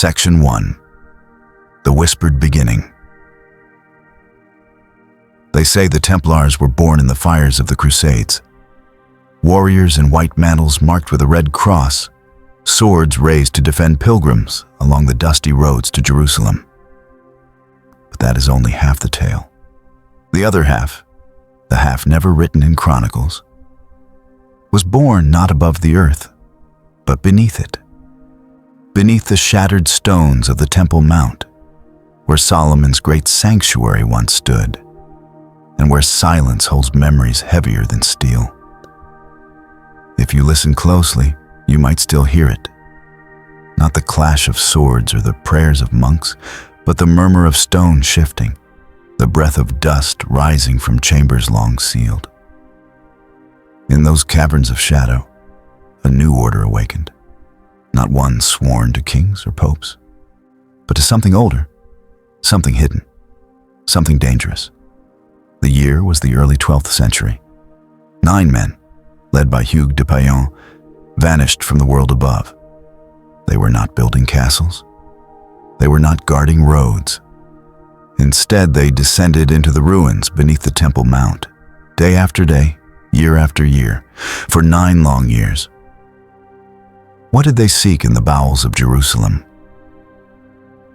Section 1. The Whispered Beginning. They say the Templars were born in the fires of the Crusades. Warriors in white mantles marked with a red cross, swords raised to defend pilgrims along the dusty roads to Jerusalem. But that is only half the tale. The other half, the half never written in chronicles, was born not above the earth, but beneath it. Beneath the shattered stones of the Temple Mount, where Solomon's great sanctuary once stood, and where silence holds memories heavier than steel. If you listen closely, you might still hear it. Not the clash of swords or the prayers of monks, but the murmur of stone shifting, the breath of dust rising from chambers long sealed. In those caverns of shadow, a new order awakened. Not one sworn to kings or popes, but to something older, something hidden, something dangerous. The year was the early 12th century. 9 men, led by Hugues de Payan, vanished from the world above. They were not building castles. They were not guarding roads. Instead, they descended into the ruins beneath the Temple Mount, day after day, year after year, for 9 long years. What did they seek in the bowels of Jerusalem?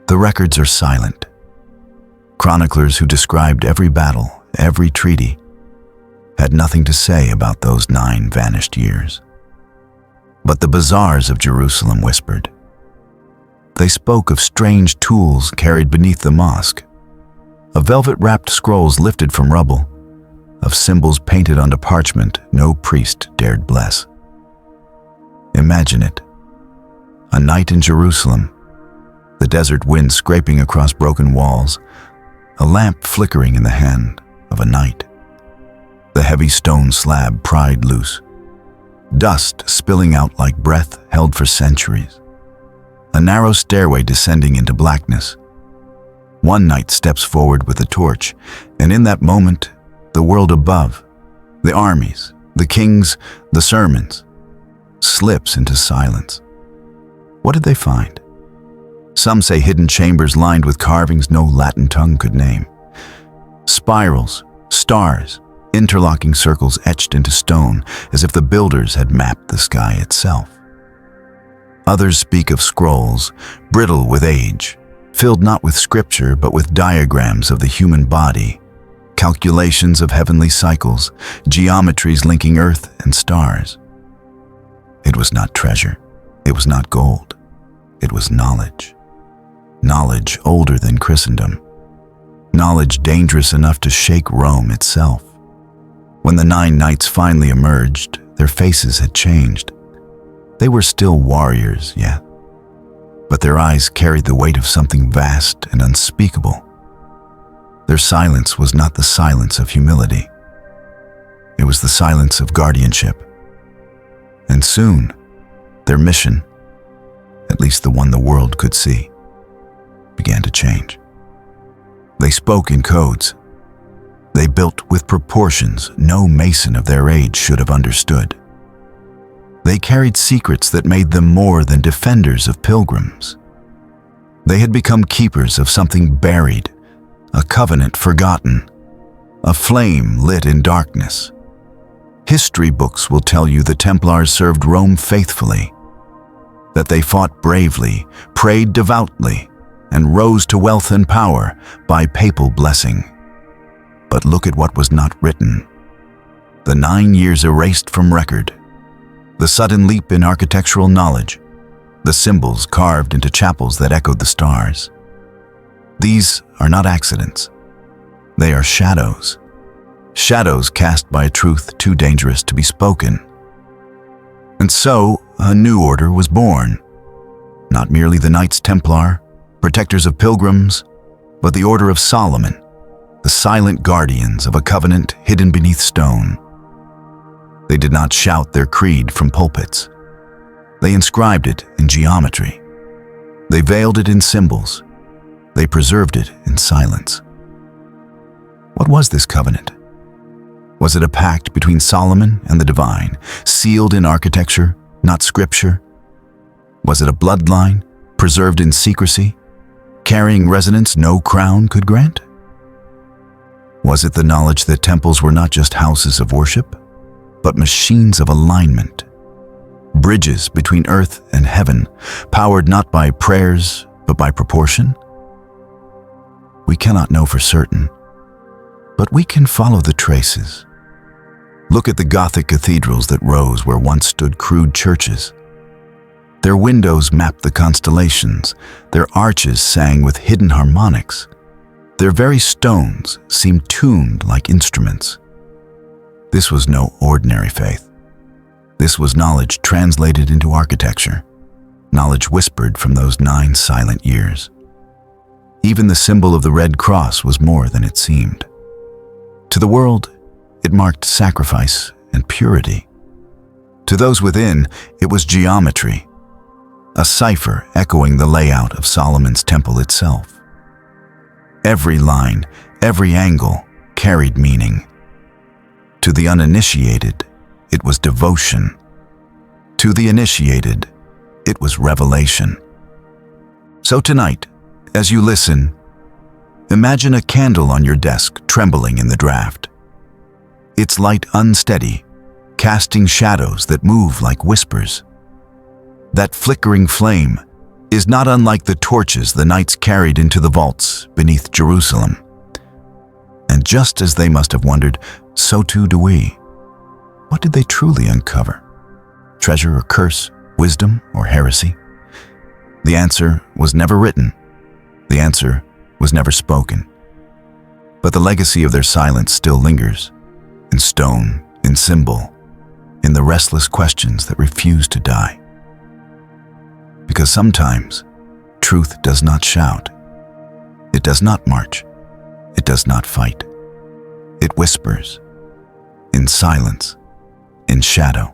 The records are silent. Chroniclers who described every battle, every treaty, had nothing to say about those 9 vanished years. But the bazaars of Jerusalem whispered. They spoke of strange tools carried beneath the mosque, of velvet-wrapped scrolls lifted from rubble, of symbols painted onto parchment no priest dared bless. Imagine it. A night in Jerusalem, the desert wind scraping across broken walls, a lamp flickering in the hand of a knight, the heavy stone slab pried loose, dust spilling out like breath held for centuries, a narrow stairway descending into blackness. One knight steps forward with a torch, and in that moment, the world above, the armies, the kings, the sermons, slips into silence. What did they find? Some say hidden chambers lined with carvings no Latin tongue could name. Spirals, stars, interlocking circles etched into stone as if the builders had mapped the sky itself. Others speak of scrolls, brittle with age, filled not with scripture but with diagrams of the human body, calculations of heavenly cycles, geometries linking earth and stars. It was not treasure. It was not gold. It was knowledge. Knowledge older than Christendom. Knowledge dangerous enough to shake Rome itself. When the 9 knights finally emerged, their faces had changed. They were still warriors, yet, but their eyes carried the weight of something vast and unspeakable. Their silence was not the silence of humility. It was the silence of guardianship. And soon, their mission, at least the one the world could see, began to change. They spoke in codes. They built with proportions no mason of their age should have understood. They carried secrets that made them more than defenders of pilgrims. They had become keepers of something buried, a covenant forgotten, a flame lit in darkness. History books will tell you the Templars served Rome faithfully, that they fought bravely, prayed devoutly, and rose to wealth and power by papal blessing. But look at what was not written. The 9 years erased from record, the sudden leap in architectural knowledge, the symbols carved into chapels that echoed the stars. These are not accidents. They are shadows. Shadows cast by a truth too dangerous to be spoken. And so, a new order was born. Not merely the Knights Templar, protectors of pilgrims, but the Order of Solomon, the silent guardians of a covenant hidden beneath stone. They did not shout their creed from pulpits. They inscribed it in geometry. They veiled it in symbols. They preserved it in silence. What was this covenant? Was it a pact between Solomon and the divine, sealed in architecture, not scripture? Was it a bloodline, preserved in secrecy, carrying resonance no crown could grant? Was it the knowledge that temples were not just houses of worship, but machines of alignment, bridges between earth and heaven, powered not by prayers, but by proportion? We cannot know for certain, but we can follow the traces. Look at the Gothic cathedrals that rose where once stood crude churches. Their windows mapped the constellations, their arches sang with hidden harmonics. Their very stones seemed tuned like instruments. This was no ordinary faith. This was knowledge translated into architecture, knowledge whispered from those 9 silent years. Even the symbol of the Red Cross was more than it seemed. To the world, it marked sacrifice and purity. To those within, it was geometry, a cipher echoing the layout of Solomon's temple itself. Every line, every angle carried meaning. To the uninitiated, it was devotion. To the initiated, it was revelation. So tonight, as you listen, imagine a candle on your desk trembling in the draft. Its light unsteady, casting shadows that move like whispers. That flickering flame is not unlike the torches the knights carried into the vaults beneath Jerusalem. And just as they must have wondered, so too do we. What did they truly uncover? Treasure or curse, wisdom or heresy? The answer was never written. The answer was never spoken. But the legacy of their silence still lingers, in stone, in symbol, in the restless questions that refuse to die. Because sometimes, truth does not shout. It does not march. It does not fight. It whispers, in silence, in shadow,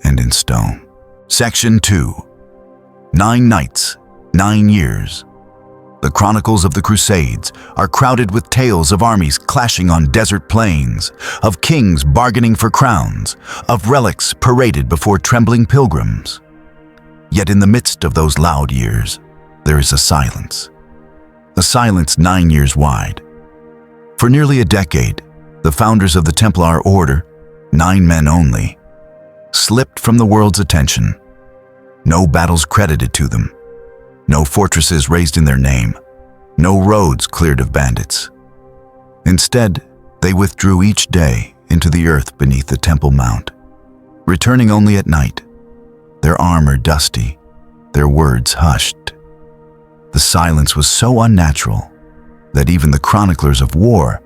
and in stone. Section 2. 9 Nights, 9 Years. The chronicles of the Crusades are crowded with tales of armies clashing on desert plains, of kings bargaining for crowns, of relics paraded before trembling pilgrims. Yet in the midst of those loud years, there is a silence 9 years wide. For nearly a decade, the founders of the Templar order, 9 men only, slipped from the world's attention. No battles credited to them, no fortresses raised in their name, no roads cleared of bandits. Instead, they withdrew each day into the earth beneath the Temple Mount, returning only at night, their armor dusty, their words hushed. The silence was so unnatural that even the chroniclers of war,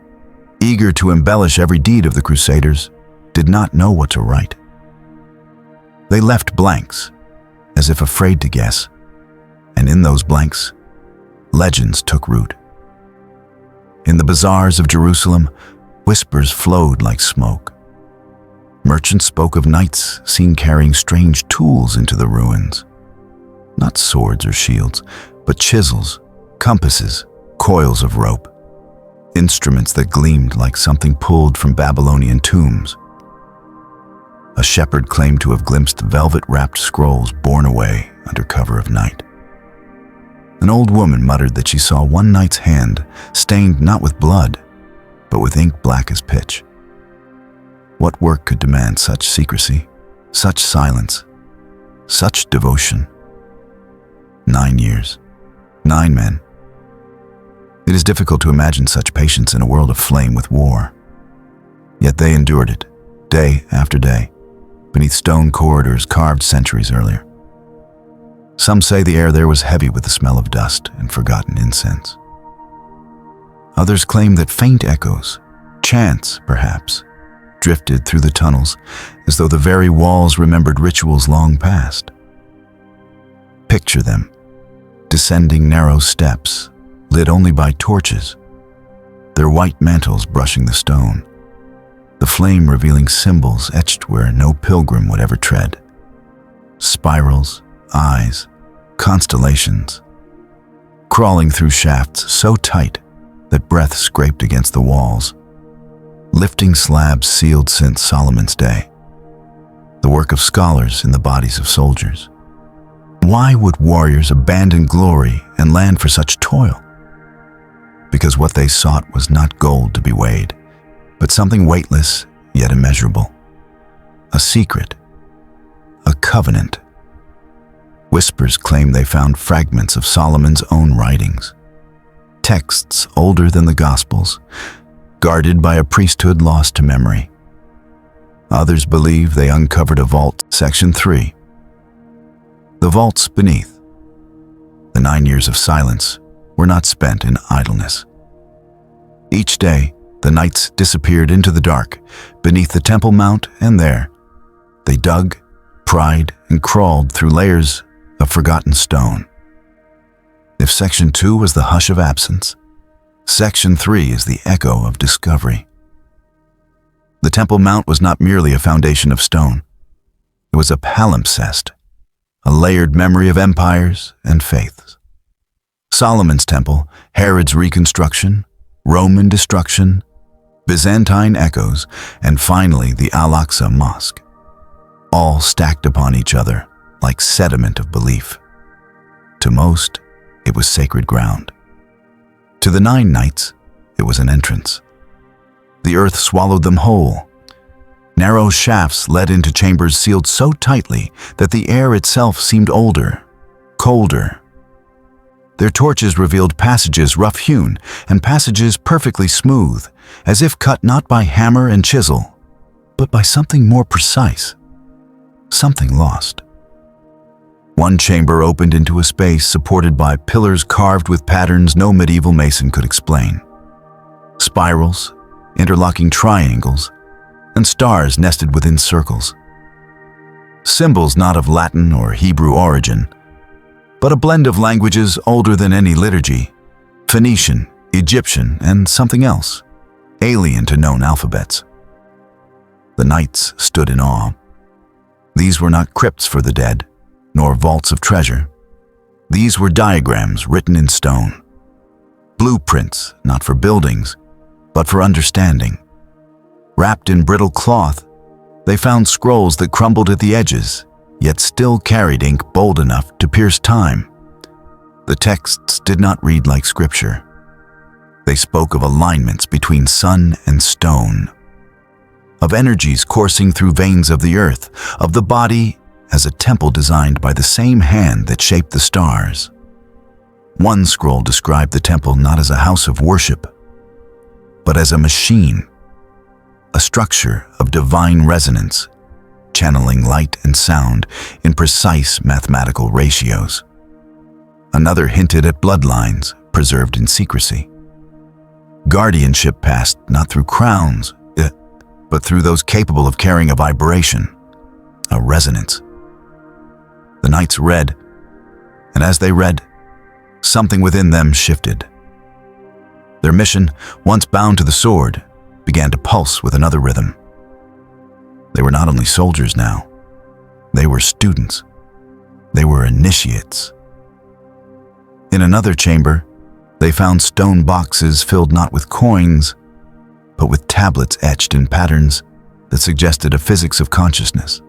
eager to embellish every deed of the Crusaders, did not know what to write. They left blanks, as if afraid to guess, and in those blanks, legends took root. In the bazaars of Jerusalem, whispers flowed like smoke. Merchants spoke of knights seen carrying strange tools into the ruins. Not swords or shields, but chisels, compasses, coils of rope. Instruments that gleamed like something pulled from Babylonian tombs. A shepherd claimed to have glimpsed velvet-wrapped scrolls borne away under cover of night. An old woman muttered that she saw one knight's hand stained not with blood, but with ink black as pitch. What work could demand such secrecy, such silence, such devotion? 9 years, 9 men. It is difficult to imagine such patience in a world aflame with war. Yet they endured it, day after day, beneath stone corridors carved centuries earlier. Some say the air there was heavy with the smell of dust and forgotten incense. Others claim that faint echoes, chants perhaps, drifted through the tunnels as though the very walls remembered rituals long past. Picture them, descending narrow steps, lit only by torches, their white mantles brushing the stone, the flame revealing symbols etched where no pilgrim would ever tread. Spirals, eyes, constellations, crawling through shafts so tight that breath scraped against the walls, lifting slabs sealed since Solomon's day, the work of scholars in the bodies of soldiers. Why would warriors abandon glory and land for such toil? Because what they sought was not gold to be weighed, but something weightless yet immeasurable. A secret, a covenant. Whispers claim they found fragments of Solomon's own writings, texts older than the Gospels, guarded by a priesthood lost to memory. Others believe they uncovered a vault, Section 3. The vaults beneath. The 9 years of silence were not spent in idleness. Each day, the knights disappeared into the dark beneath the Temple Mount, and there they dug, pried, and crawled through layers of forgotten stone. If Section 2 was the hush of absence, Section 3 is the echo of discovery. The Temple Mount was not merely a foundation of stone. It was a palimpsest, a layered memory of empires and faiths. Solomon's Temple, Herod's reconstruction, Roman destruction, Byzantine echoes, and finally the Al-Aqsa Mosque, all stacked upon each other like sediment of belief. To most, it was sacred ground. To the 9 knights, it was an entrance. The earth swallowed them whole. Narrow shafts led into chambers sealed so tightly that the air itself seemed older, colder. Their torches revealed passages rough-hewn and passages perfectly smooth, as if cut not by hammer and chisel, but by something more precise, something lost. One chamber opened into a space supported by pillars carved with patterns no medieval mason could explain. Spirals, interlocking triangles, and stars nested within circles. Symbols not of Latin or Hebrew origin, but a blend of languages older than any liturgy: Phoenician, Egyptian, and something else, alien to known alphabets. The knights stood in awe. These were not crypts for the dead, nor vaults of treasure. These were diagrams written in stone. Blueprints, not for buildings, but for understanding. Wrapped in brittle cloth, they found scrolls that crumbled at the edges, yet still carried ink bold enough to pierce time. The texts did not read like scripture. They spoke of alignments between sun and stone, of energies coursing through veins of the earth, of the body as a temple designed by the same hand that shaped the stars. One scroll described the temple not as a house of worship, but as a machine, a structure of divine resonance, channeling light and sound in precise mathematical ratios. Another hinted at bloodlines preserved in secrecy. Guardianship passed not through crowns, but through those capable of carrying a vibration, a resonance. The knights read, and as they read, something within them shifted. Their mission, once bound to the sword, began to pulse with another rhythm. They were not only soldiers now, they were students. They were initiates. In another chamber, they found stone boxes filled not with coins, but with tablets etched in patterns that suggested a physics of consciousness,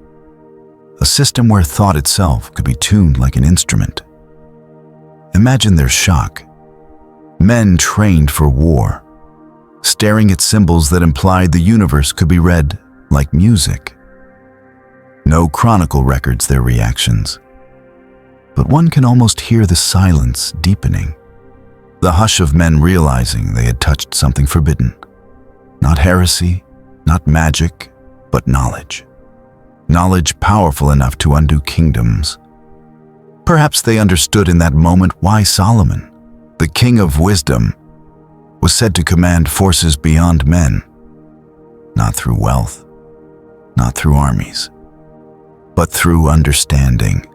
a system where thought itself could be tuned like an instrument. Imagine their shock. Men trained for war, staring at symbols that implied the universe could be read like music. No chronicle records their reactions, but one can almost hear the silence deepening, the hush of men realizing they had touched something forbidden. Not heresy, not magic, but knowledge. Knowledge powerful enough to undo kingdoms. Perhaps they understood in that moment why Solomon, the king of wisdom, was said to command forces beyond men, not through wealth, not through armies, but through understanding.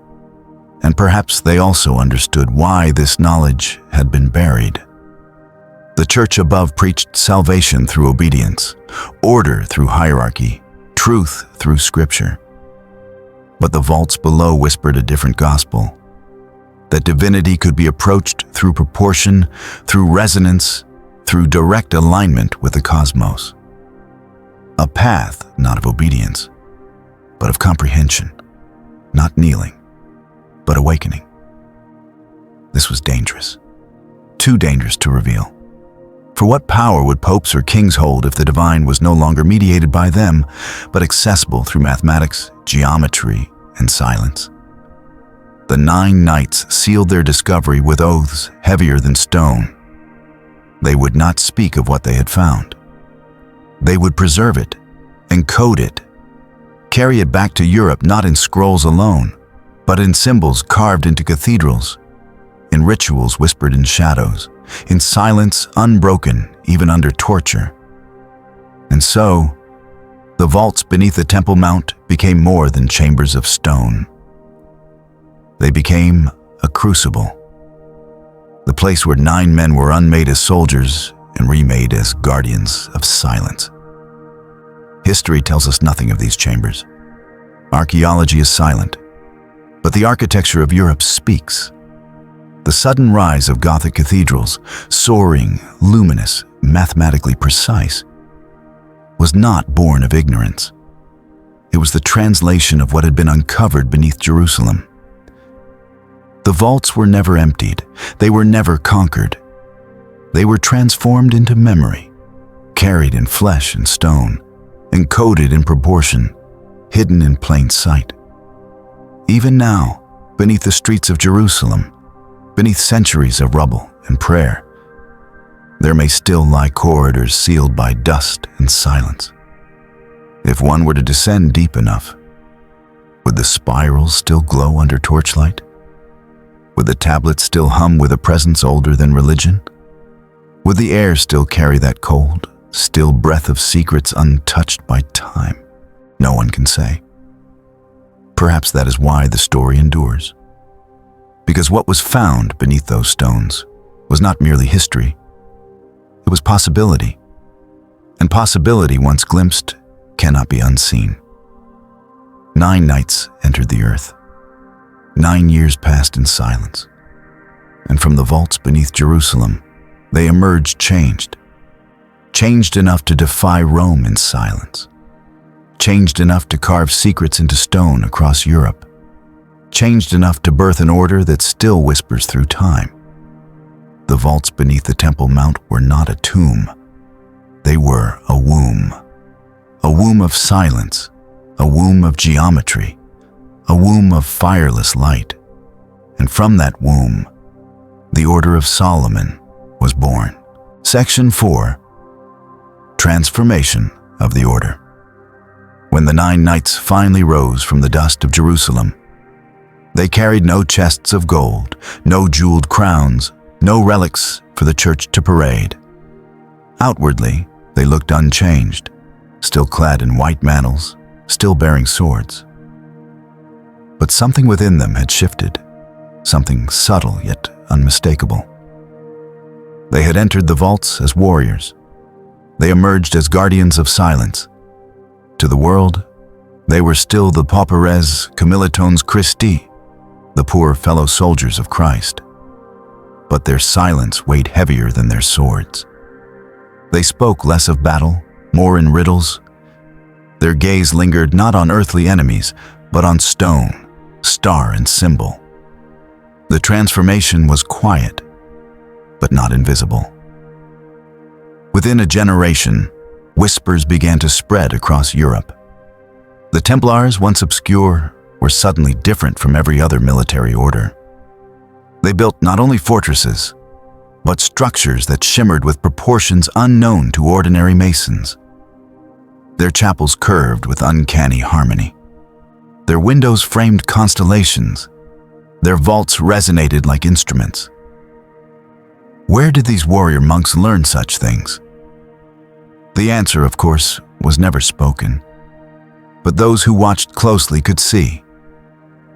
And perhaps they also understood why this knowledge had been buried. The church above preached salvation through obedience, order through hierarchy, truth through scripture. But the vaults below whispered a different gospel, that divinity could be approached through proportion, through resonance, through direct alignment with the cosmos. A path not of obedience, but of comprehension, not kneeling, but awakening. This was dangerous. Too dangerous to reveal. For what power would popes or kings hold if the divine was no longer mediated by them, but accessible through mathematics, geometry, and silence? The 9 knights sealed their discovery with oaths heavier than stone. They would not speak of what they had found. They would preserve it, encode it, carry it back to Europe not in scrolls alone, but in symbols carved into cathedrals, in rituals whispered in shadows, in silence unbroken even under torture. And so, the vaults beneath the Temple Mount became more than chambers of stone. They became a crucible, the place where 9 men were unmade as soldiers and remade as guardians of silence. History tells us nothing of these chambers. Archaeology is silent, but the architecture of Europe speaks. The sudden rise of Gothic cathedrals, soaring, luminous, mathematically precise, was not born of ignorance. It was the translation of what had been uncovered beneath Jerusalem. The vaults were never emptied. They were never conquered. They were transformed into memory, carried in flesh and stone, encoded in proportion, hidden in plain sight. Even now, beneath the streets of Jerusalem, beneath centuries of rubble and prayer, there may still lie corridors sealed by dust and silence. If one were to descend deep enough, would the spirals still glow under torchlight? Would the tablets still hum with a presence older than religion? Would the air still carry that cold, still breath of secrets untouched by time? No one can say. Perhaps that is why the story endures. Because what was found beneath those stones was not merely history. It was possibility. And possibility, once glimpsed, cannot be unseen. 9 knights entered the earth. 9 years passed in silence. And from the vaults beneath Jerusalem, they emerged changed. Changed enough to defy Rome in silence. Changed enough to carve secrets into stone across Europe. Changed enough to birth an order that still whispers through time. The vaults beneath the Temple Mount were not a tomb. They were a womb. A womb of silence. A womb of geometry. A womb of fireless light. And from that womb, the Order of Solomon was born. Section 4. Transformation of the Order. When the 9 knights finally rose from the dust of Jerusalem, they carried no chests of gold, no jeweled crowns, no relics for the church to parade. Outwardly, they looked unchanged, still clad in white mantles, still bearing swords. But something within them had shifted, something subtle yet unmistakable. They had entered the vaults as warriors. They emerged as guardians of silence. To the world, they were still the pauperes commilitones Christi, the poor fellow soldiers of Christ. But their silence weighed heavier than their swords. They spoke less of battle, more in riddles. Their gaze lingered not on earthly enemies, but on stone, star and symbol. The transformation was quiet, but not invisible. Within a generation, whispers began to spread across Europe. The Templars, once obscure, were suddenly different from every other military order. They built not only fortresses, but structures that shimmered with proportions unknown to ordinary masons. Their chapels curved with uncanny harmony. Their windows framed constellations. Their vaults resonated like instruments. Where did these warrior monks learn such things? The answer, of course, was never spoken. But those who watched closely could see.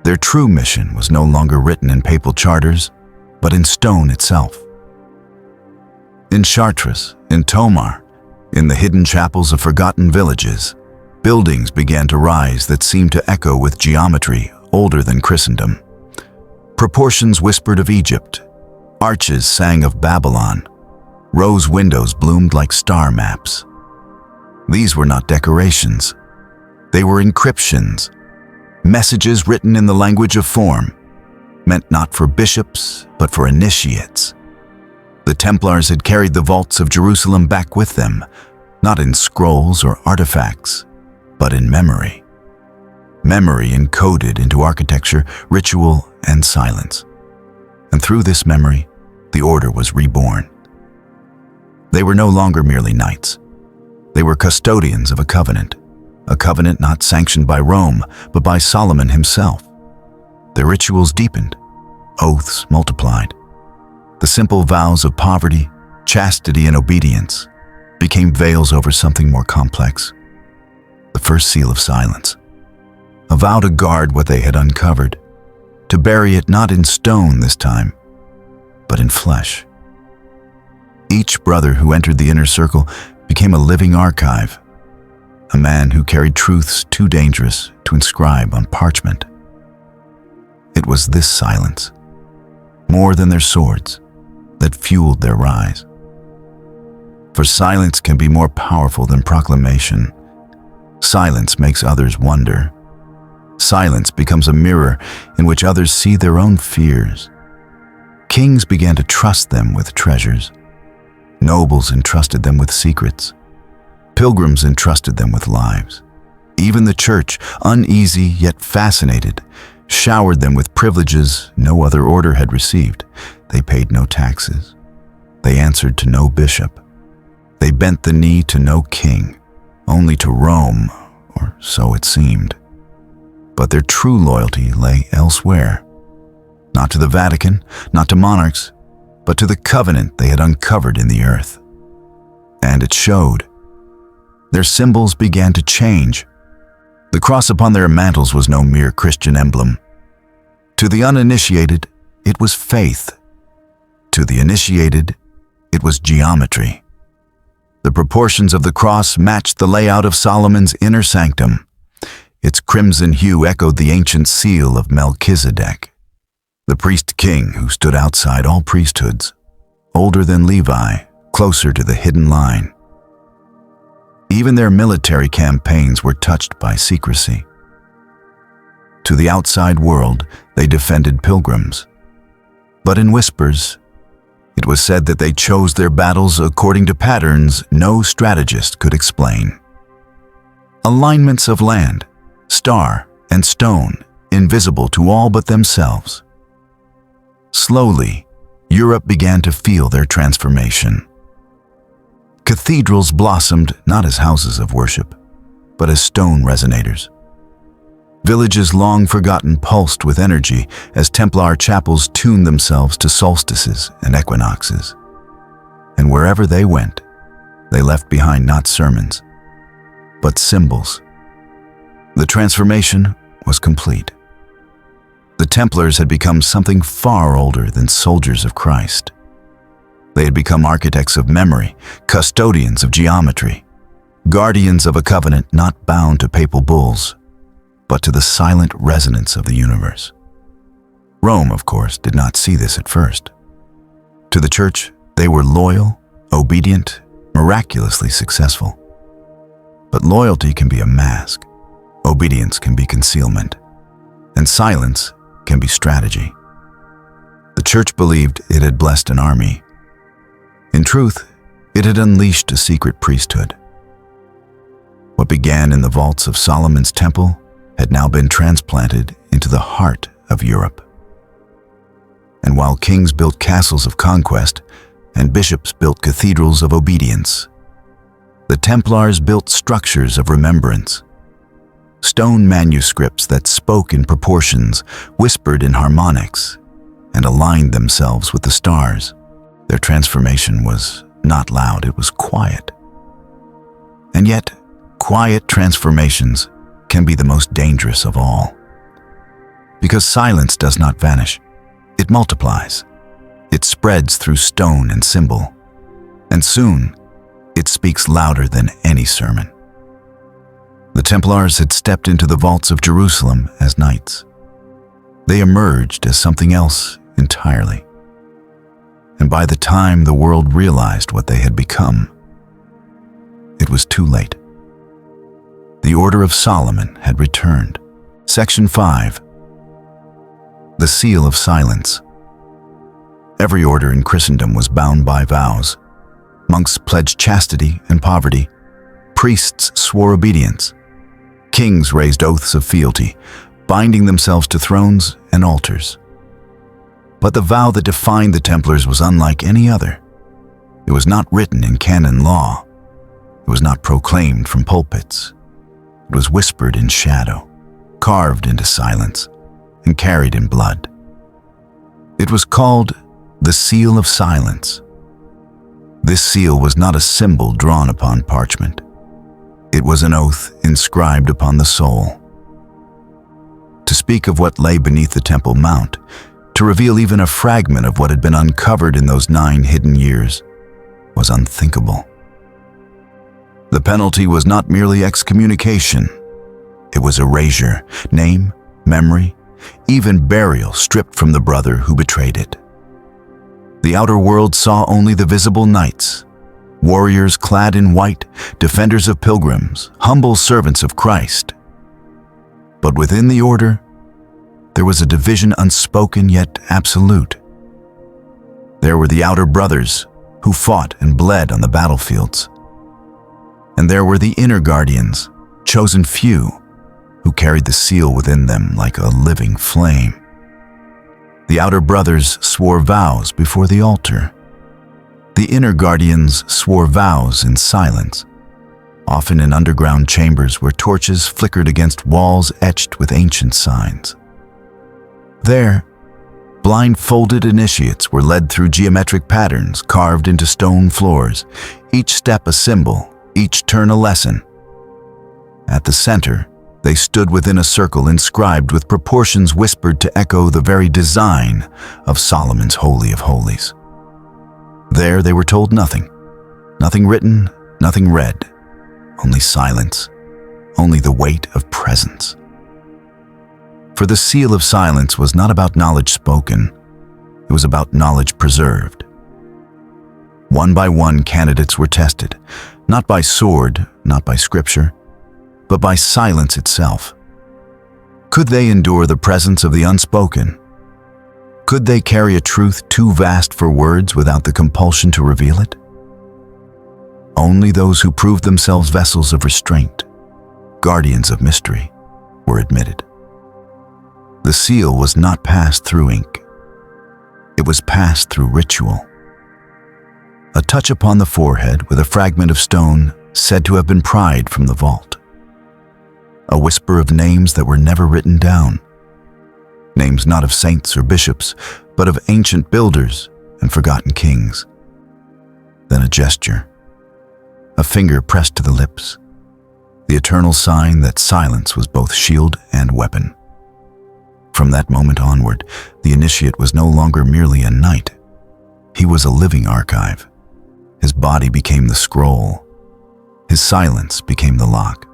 Their true mission was no longer written in papal charters, but in stone itself. In Chartres, in Tomar, in the hidden chapels of forgotten villages, buildings began to rise that seemed to echo with geometry older than Christendom. Proportions whispered of Egypt. Arches sang of Babylon. Rose windows bloomed like star maps. These were not decorations. They were encryptions, messages written in the language of form, meant not for bishops, but for initiates. The Templars had carried the vaults of Jerusalem back with them, not in scrolls or artifacts, but in memory. Memory encoded into architecture, ritual, and silence. And through this memory, the order was reborn. They were no longer merely knights. They were custodians of a covenant not sanctioned by Rome, but by Solomon himself. Their rituals deepened, oaths multiplied. The simple vows of poverty, chastity, and obedience became veils over something more complex. The first seal of silence. A vow to guard what they had uncovered, to bury it not in stone this time, but in flesh. Each brother who entered the inner circle became a living archive, a man who carried truths too dangerous to inscribe on parchment. It was this silence, more than their swords, that fueled their rise. For silence can be more powerful than proclamation. Silence makes others wonder. Silence becomes a mirror in which others see their own fears. Kings began to trust them with treasures. Nobles entrusted them with secrets. Pilgrims entrusted them with lives. Even the church, uneasy yet fascinated, showered them with privileges no other order had received. They paid no taxes. They answered to no bishop. They bent the knee to no king, only to Rome, or so it seemed. But their true loyalty lay elsewhere. Not to the Vatican, not to monarchs, but to the covenant they had uncovered in the earth. And it showed. Their symbols began to change. The cross upon their mantles was no mere Christian emblem. To the uninitiated, it was faith. To the initiated, it was geometry. The proportions of the cross matched the layout of Solomon's inner sanctum. Its crimson hue echoed the ancient seal of Melchizedek, the priest-king who stood outside all priesthoods, older than Levi, closer to the hidden line. Even their military campaigns were touched by secrecy. To the outside world, they defended pilgrims. But in whispers, it was said that they chose their battles according to patterns no strategist could explain. Alignments of land, star, and stone, invisible to all but themselves. Slowly, Europe began to feel their transformation. Cathedrals blossomed not as houses of worship, but as stone resonators. Villages long forgotten pulsed with energy as Templar chapels tuned themselves to solstices and equinoxes. And wherever they went, they left behind not sermons, but symbols. The transformation was complete. The Templars had become something far older than soldiers of Christ. They had become architects of memory, custodians of geometry, guardians of a covenant not bound to papal bulls, but to the silent resonance of the universe. Rome, of course, did not see this at first. To the church, they were loyal, obedient, miraculously successful. But loyalty can be a mask, obedience can be concealment, and silence can be strategy. The church believed it had blessed an army. In truth, it had unleashed a secret priesthood. What began in the vaults of Solomon's temple had now been transplanted into the heart of Europe. And while kings built castles of conquest and bishops built cathedrals of obedience, the Templars built structures of remembrance. Stone manuscripts that spoke in proportions, whispered in harmonics, and aligned themselves with the stars. Their transformation was not loud, it was quiet. And yet, quiet transformations can be the most dangerous of all. Because silence does not vanish, it multiplies. It spreads through stone and symbol, and soon it speaks louder than any sermon. The Templars had stepped into the vaults of Jerusalem as knights. They emerged as something else entirely. And by the time the world realized what they had become, it was too late. The Order of Solomon had returned. Section 5. The seal of silence. Every order in Christendom was bound by vows. Monks pledged chastity and poverty. Priests swore obedience. Kings raised oaths of fealty, binding themselves to thrones and altars. But the vow that defined the Templars was unlike any other. It was not written in canon law. It was not proclaimed from pulpits. It was whispered in shadow, carved into silence, and carried in blood. It was called the Seal of Silence. This seal was not a symbol drawn upon parchment. It was an oath inscribed upon the soul. To speak of what lay beneath the Temple Mount, to reveal even a fragment of what had been uncovered in those 9 hidden years, was unthinkable. The penalty was not merely excommunication. It was erasure, name, memory, even burial stripped from the brother who betrayed it. The outer world saw only the visible knights, warriors clad in white, defenders of pilgrims, humble servants of Christ. But within the order, there was a division unspoken yet absolute. There were the outer brothers who fought and bled on the battlefields. And there were the inner guardians, chosen few, who carried the seal within them like a living flame. The outer brothers swore vows before the altar. The inner guardians swore vows in silence, often in underground chambers where torches flickered against walls etched with ancient signs. There, blindfolded initiates were led through geometric patterns carved into stone floors, each step a symbol, each turn a lesson. At the center, they stood within a circle inscribed with proportions whispered to echo the very design of Solomon's Holy of Holies. There they were told nothing, nothing written, nothing read, only silence, only the weight of presence. For the seal of silence was not about knowledge spoken, it was about knowledge preserved. One by one, candidates were tested, not by sword, not by scripture, but by silence itself. Could they endure the presence of the unspoken? Could they carry a truth too vast for words without the compulsion to reveal it? Only those who proved themselves vessels of restraint, guardians of mystery, were admitted. The seal was not passed through ink. It was passed through ritual. A touch upon the forehead with a fragment of stone said to have been pried from the vault. A whisper of names that were never written down. Names not of saints or bishops, but of ancient builders and forgotten kings. Then a gesture. A finger pressed to the lips. The eternal sign that silence was both shield and weapon. From that moment onward, the initiate was no longer merely a knight. He was a living archive. His body became the scroll. His silence became the lock.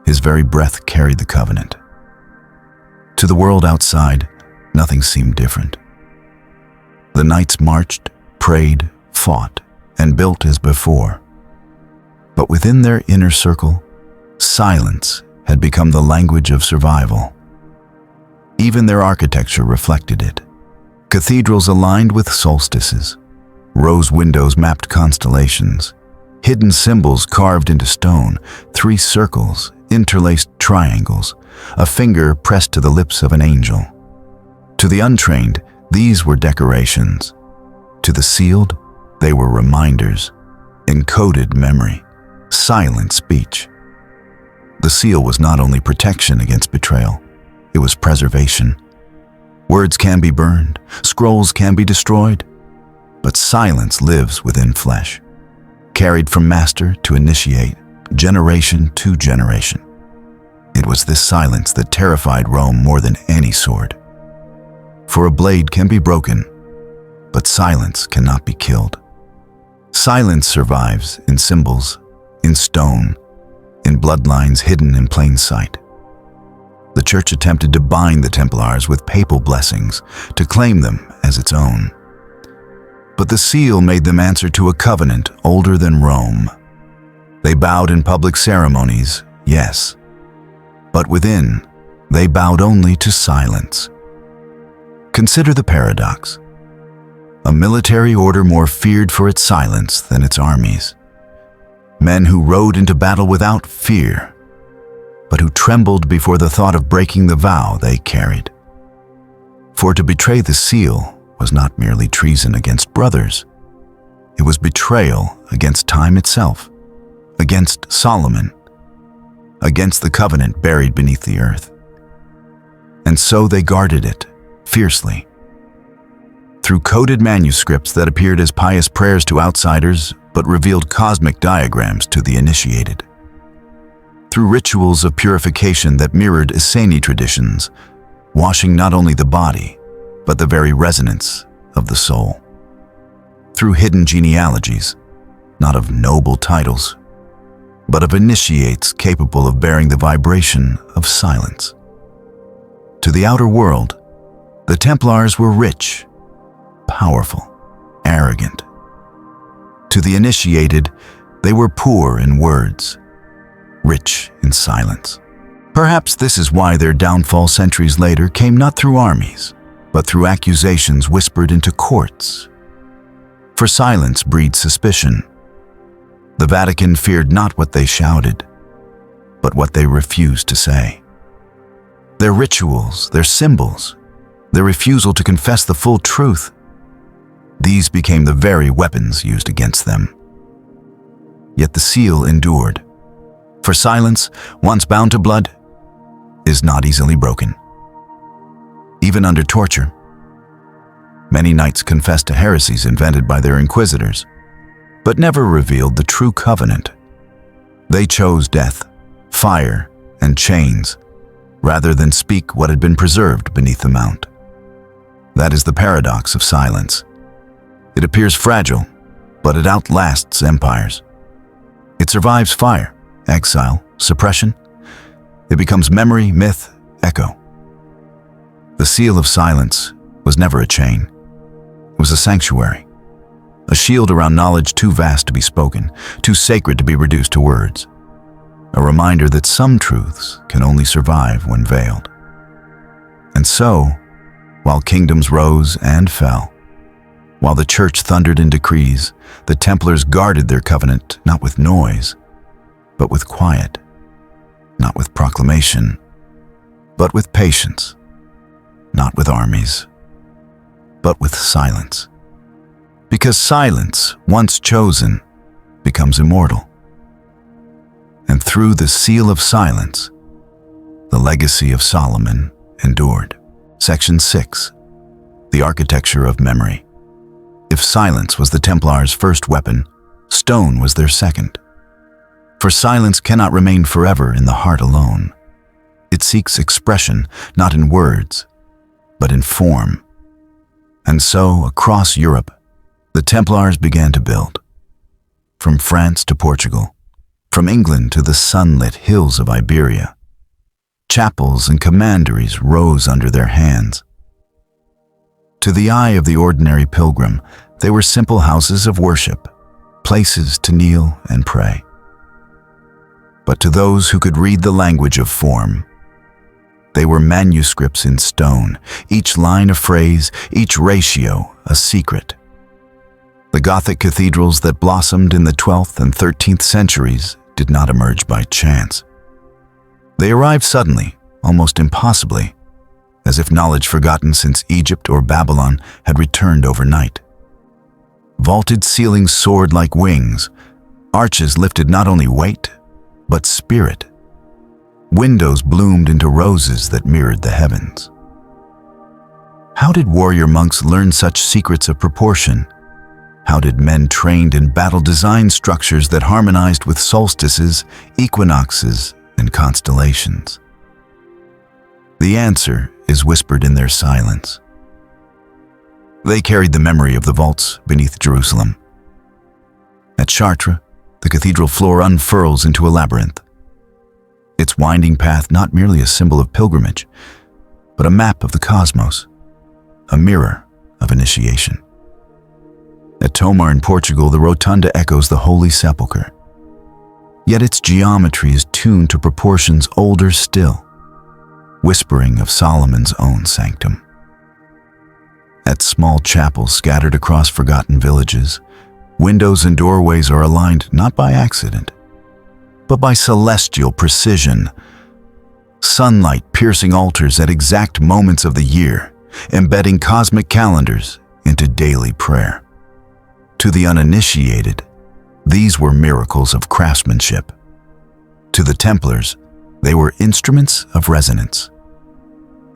His very breath carried the covenant. To the world outside, nothing seemed different. The knights marched, prayed, fought, and built as before. But within their inner circle, silence had become the language of survival. Even their architecture reflected it. Cathedrals aligned with solstices, rose windows mapped constellations, hidden symbols carved into stone, 3 circles, interlaced triangles, a finger pressed to the lips of an angel. To the untrained, these were decorations. To the sealed, they were reminders, encoded memory, silent speech. The seal was not only protection against betrayal, it was preservation. Words can be burned, scrolls can be destroyed, but silence lives within flesh, carried from master to initiate, generation to generation. It was this silence that terrified Rome more than any sword. For a blade can be broken, but silence cannot be killed. Silence survives in symbols, in stone, in bloodlines hidden in plain sight. The Church attempted to bind the Templars with papal blessings, to claim them as its own. But the seal made them answer to a covenant older than Rome. They bowed in public ceremonies, yes, but within, they bowed only to silence. Consider the paradox. A military order more feared for its silence than its armies. Men who rode into battle without fear, but who trembled before the thought of breaking the vow they carried. For to betray the seal was not merely treason against brothers. It was betrayal against time itself, against Solomon, against the covenant buried beneath the earth. And so they guarded it fiercely. Through coded manuscripts that appeared as pious prayers to outsiders but revealed cosmic diagrams to the initiated. Through rituals of purification that mirrored Essene traditions, washing not only the body, but the very resonance of the soul. Through hidden genealogies, not of noble titles, but of initiates capable of bearing the vibration of silence. To the outer world, the Templars were rich, powerful, arrogant. To the initiated, they were poor in words, rich in silence. Perhaps this is why their downfall centuries later came not through armies, but through accusations whispered into courts. For silence breeds suspicion. The Vatican feared not what they shouted, but what they refused to say. Their rituals, their symbols, their refusal to confess the full truth, these became the very weapons used against them. Yet the seal endured. For silence, once bound to blood, is not easily broken. Even under torture, many knights confessed to heresies invented by their inquisitors, but never revealed the true covenant. They chose death, fire, and chains, rather than speak what had been preserved beneath the mount. That is the paradox of silence. It appears fragile, but it outlasts empires. It survives fire, exile, suppression. It becomes memory, myth, echo. The seal of silence was never a chain. It was a sanctuary, a shield around knowledge too vast to be spoken, too sacred to be reduced to words. A reminder that some truths can only survive when veiled. And so, while kingdoms rose and fell, while the church thundered in decrees, the Templars guarded their covenant not with noise, but with quiet, not with proclamation, but with patience, not with armies, but with silence. Because silence, once chosen, becomes immortal. And through the seal of silence, the legacy of Solomon endured. Section 6. The architecture of memory. If silence was the Templars' first weapon, stone was their second. For silence cannot remain forever in the heart alone. It seeks expression, not in words, but in form. And so, across Europe, the Templars began to build. From France to Portugal, from England to the sunlit hills of Iberia, chapels and commanderies rose under their hands. To the eye of the ordinary pilgrim, they were simple houses of worship, places to kneel and pray. But to those who could read the language of form, they were manuscripts in stone, each line a phrase, each ratio a secret. The Gothic cathedrals that blossomed in the 12th and 13th centuries did not emerge by chance. They arrived suddenly, almost impossibly, as if knowledge forgotten since Egypt or Babylon had returned overnight. Vaulted ceilings soared like wings, arches lifted not only weight, but spirit. Windows bloomed into roses that mirrored the heavens. How did warrior monks learn such secrets of proportion? How did men trained in battle design structures that harmonized with solstices, equinoxes, and constellations? The answer is whispered in their silence. They carried the memory of the vaults beneath Jerusalem. At Chartres, the cathedral floor unfurls into a labyrinth. Its winding path not merely a symbol of pilgrimage, but a map of the cosmos, a mirror of initiation. At Tomar in Portugal, the rotunda echoes the Holy Sepulchre. Yet its geometry is tuned to proportions older still, whispering of Solomon's own sanctum. At small chapels scattered across forgotten villages, windows and doorways are aligned not by accident, but by celestial precision. Sunlight piercing altars at exact moments of the year, embedding cosmic calendars into daily prayer. To the uninitiated, these were miracles of craftsmanship. To the Templars, they were instruments of resonance.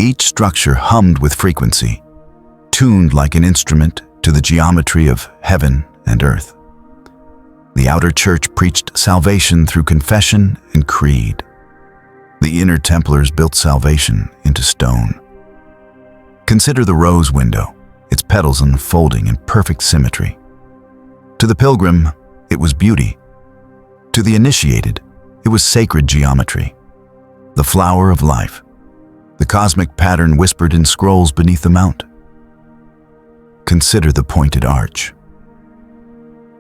Each structure hummed with frequency, tuned like an instrument to the geometry of heaven and earth. The outer church preached salvation through confession and creed. The inner Templars built salvation into stone. Consider the rose window, its petals unfolding in perfect symmetry. To the pilgrim, it was beauty. To the initiated, it was sacred geometry, the flower of life, the cosmic pattern whispered in scrolls beneath the mount. Consider the pointed arch.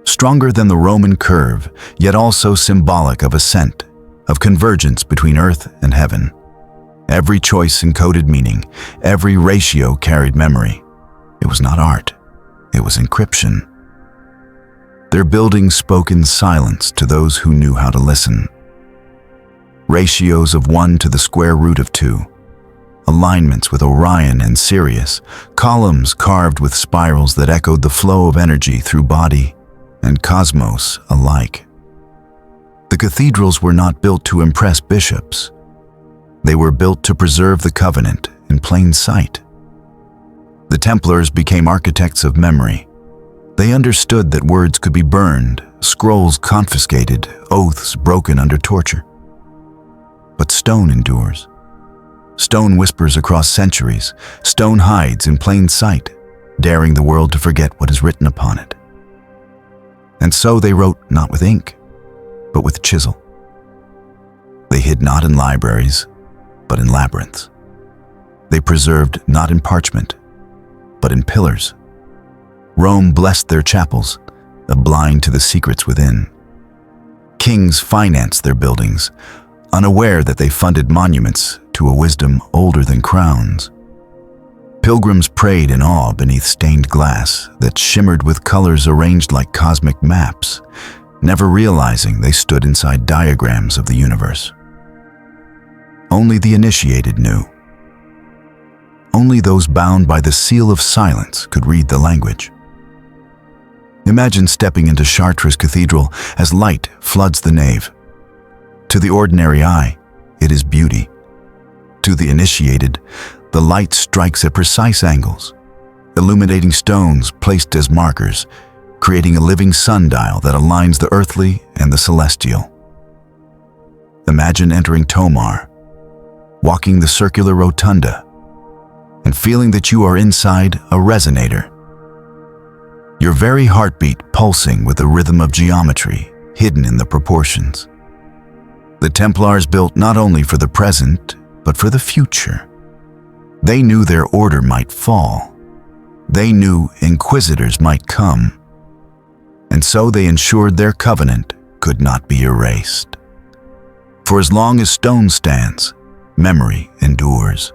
Stronger than the Roman curve, yet also symbolic of ascent, of convergence between earth and heaven. Every choice encoded meaning, every ratio carried memory. It was not art, it was encryption. Their buildings spoke in silence to those who knew how to listen. Ratios of 1 to the square root of 2, alignments with Orion and Sirius, columns carved with spirals that echoed the flow of energy through body and cosmos alike. The cathedrals were not built to impress bishops. They were built to preserve the covenant in plain sight. The Templars became architects of memory. They understood that words could be burned, scrolls confiscated, oaths broken under torture. But stone endures. Stone whispers across centuries. Stone hides in plain sight, daring the world to forget what is written upon it. And so they wrote not with ink, but with chisel. They hid not in libraries, but in labyrinths. They preserved not in parchment, but in pillars. Rome blessed their chapels, blind to the secrets within. Kings financed their buildings, unaware that they funded monuments to a wisdom older than crowns. Pilgrims prayed in awe beneath stained glass that shimmered with colors arranged like cosmic maps, never realizing they stood inside diagrams of the universe. Only the initiated knew. Only those bound by the seal of silence could read the language. Imagine stepping into Chartres Cathedral as light floods the nave. To the ordinary eye, it is beauty. To the initiated, the light strikes at precise angles, illuminating stones placed as markers, creating a living sundial that aligns the earthly and the celestial. Imagine entering Tomar, walking the circular rotunda, and feeling that you are inside a resonator. Your very heartbeat pulsing with the rhythm of geometry hidden in the proportions. The Templars built not only for the present, but for the future. They knew their order might fall. They knew inquisitors might come. And so they ensured their covenant could not be erased. For as long as stone stands, memory endures.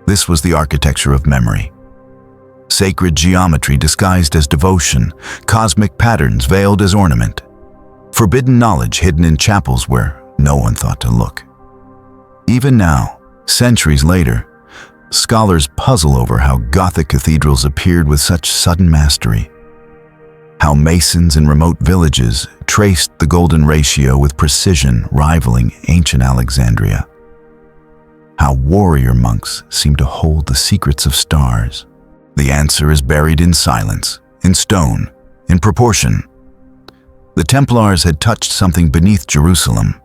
This was the architecture of memory. Sacred geometry disguised as devotion, cosmic patterns veiled as ornament, forbidden knowledge hidden in chapels where no one thought to look. Even now, centuries later, scholars puzzle over how Gothic cathedrals appeared with such sudden mastery, how masons in remote villages traced the golden ratio with precision rivaling ancient Alexandria, how warrior monks seem to hold the secrets of stars. The answer is buried in silence, in stone, in proportion. The Templars had touched something beneath Jerusalem,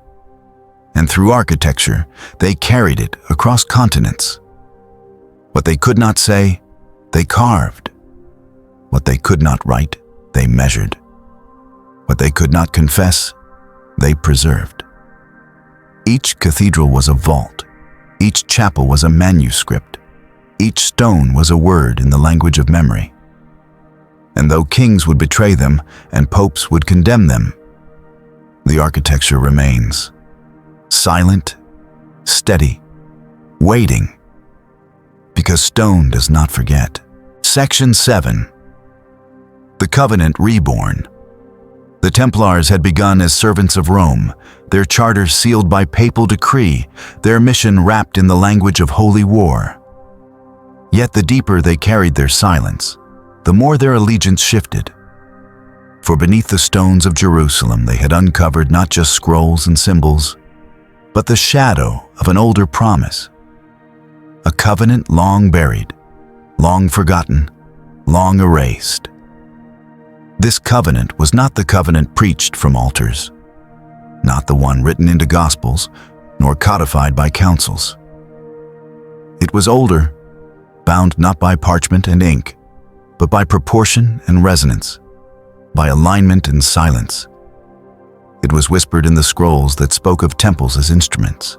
and through architecture, they carried it across continents. What they could not say, they carved. What they could not write, they measured. What they could not confess, they preserved. Each cathedral was a vault. Each chapel was a manuscript. Each stone was a word in the language of memory. And though kings would betray them and popes would condemn them, the architecture remains. Silent, steady, waiting. Because stone does not forget. Section 7. The Covenant Reborn. The Templars had begun as servants of Rome, their charter sealed by papal decree, their mission wrapped in the language of holy war. Yet the deeper they carried their silence, the more their allegiance shifted. For beneath the stones of Jerusalem they had uncovered not just scrolls and symbols, but the shadow of an older promise. A covenant long buried, long forgotten, long erased. This covenant was not the covenant preached from altars, not the one written into gospels, nor codified by councils. It was older, bound not by parchment and ink, but by proportion and resonance, by alignment and silence. It was whispered in the scrolls that spoke of temples as instruments,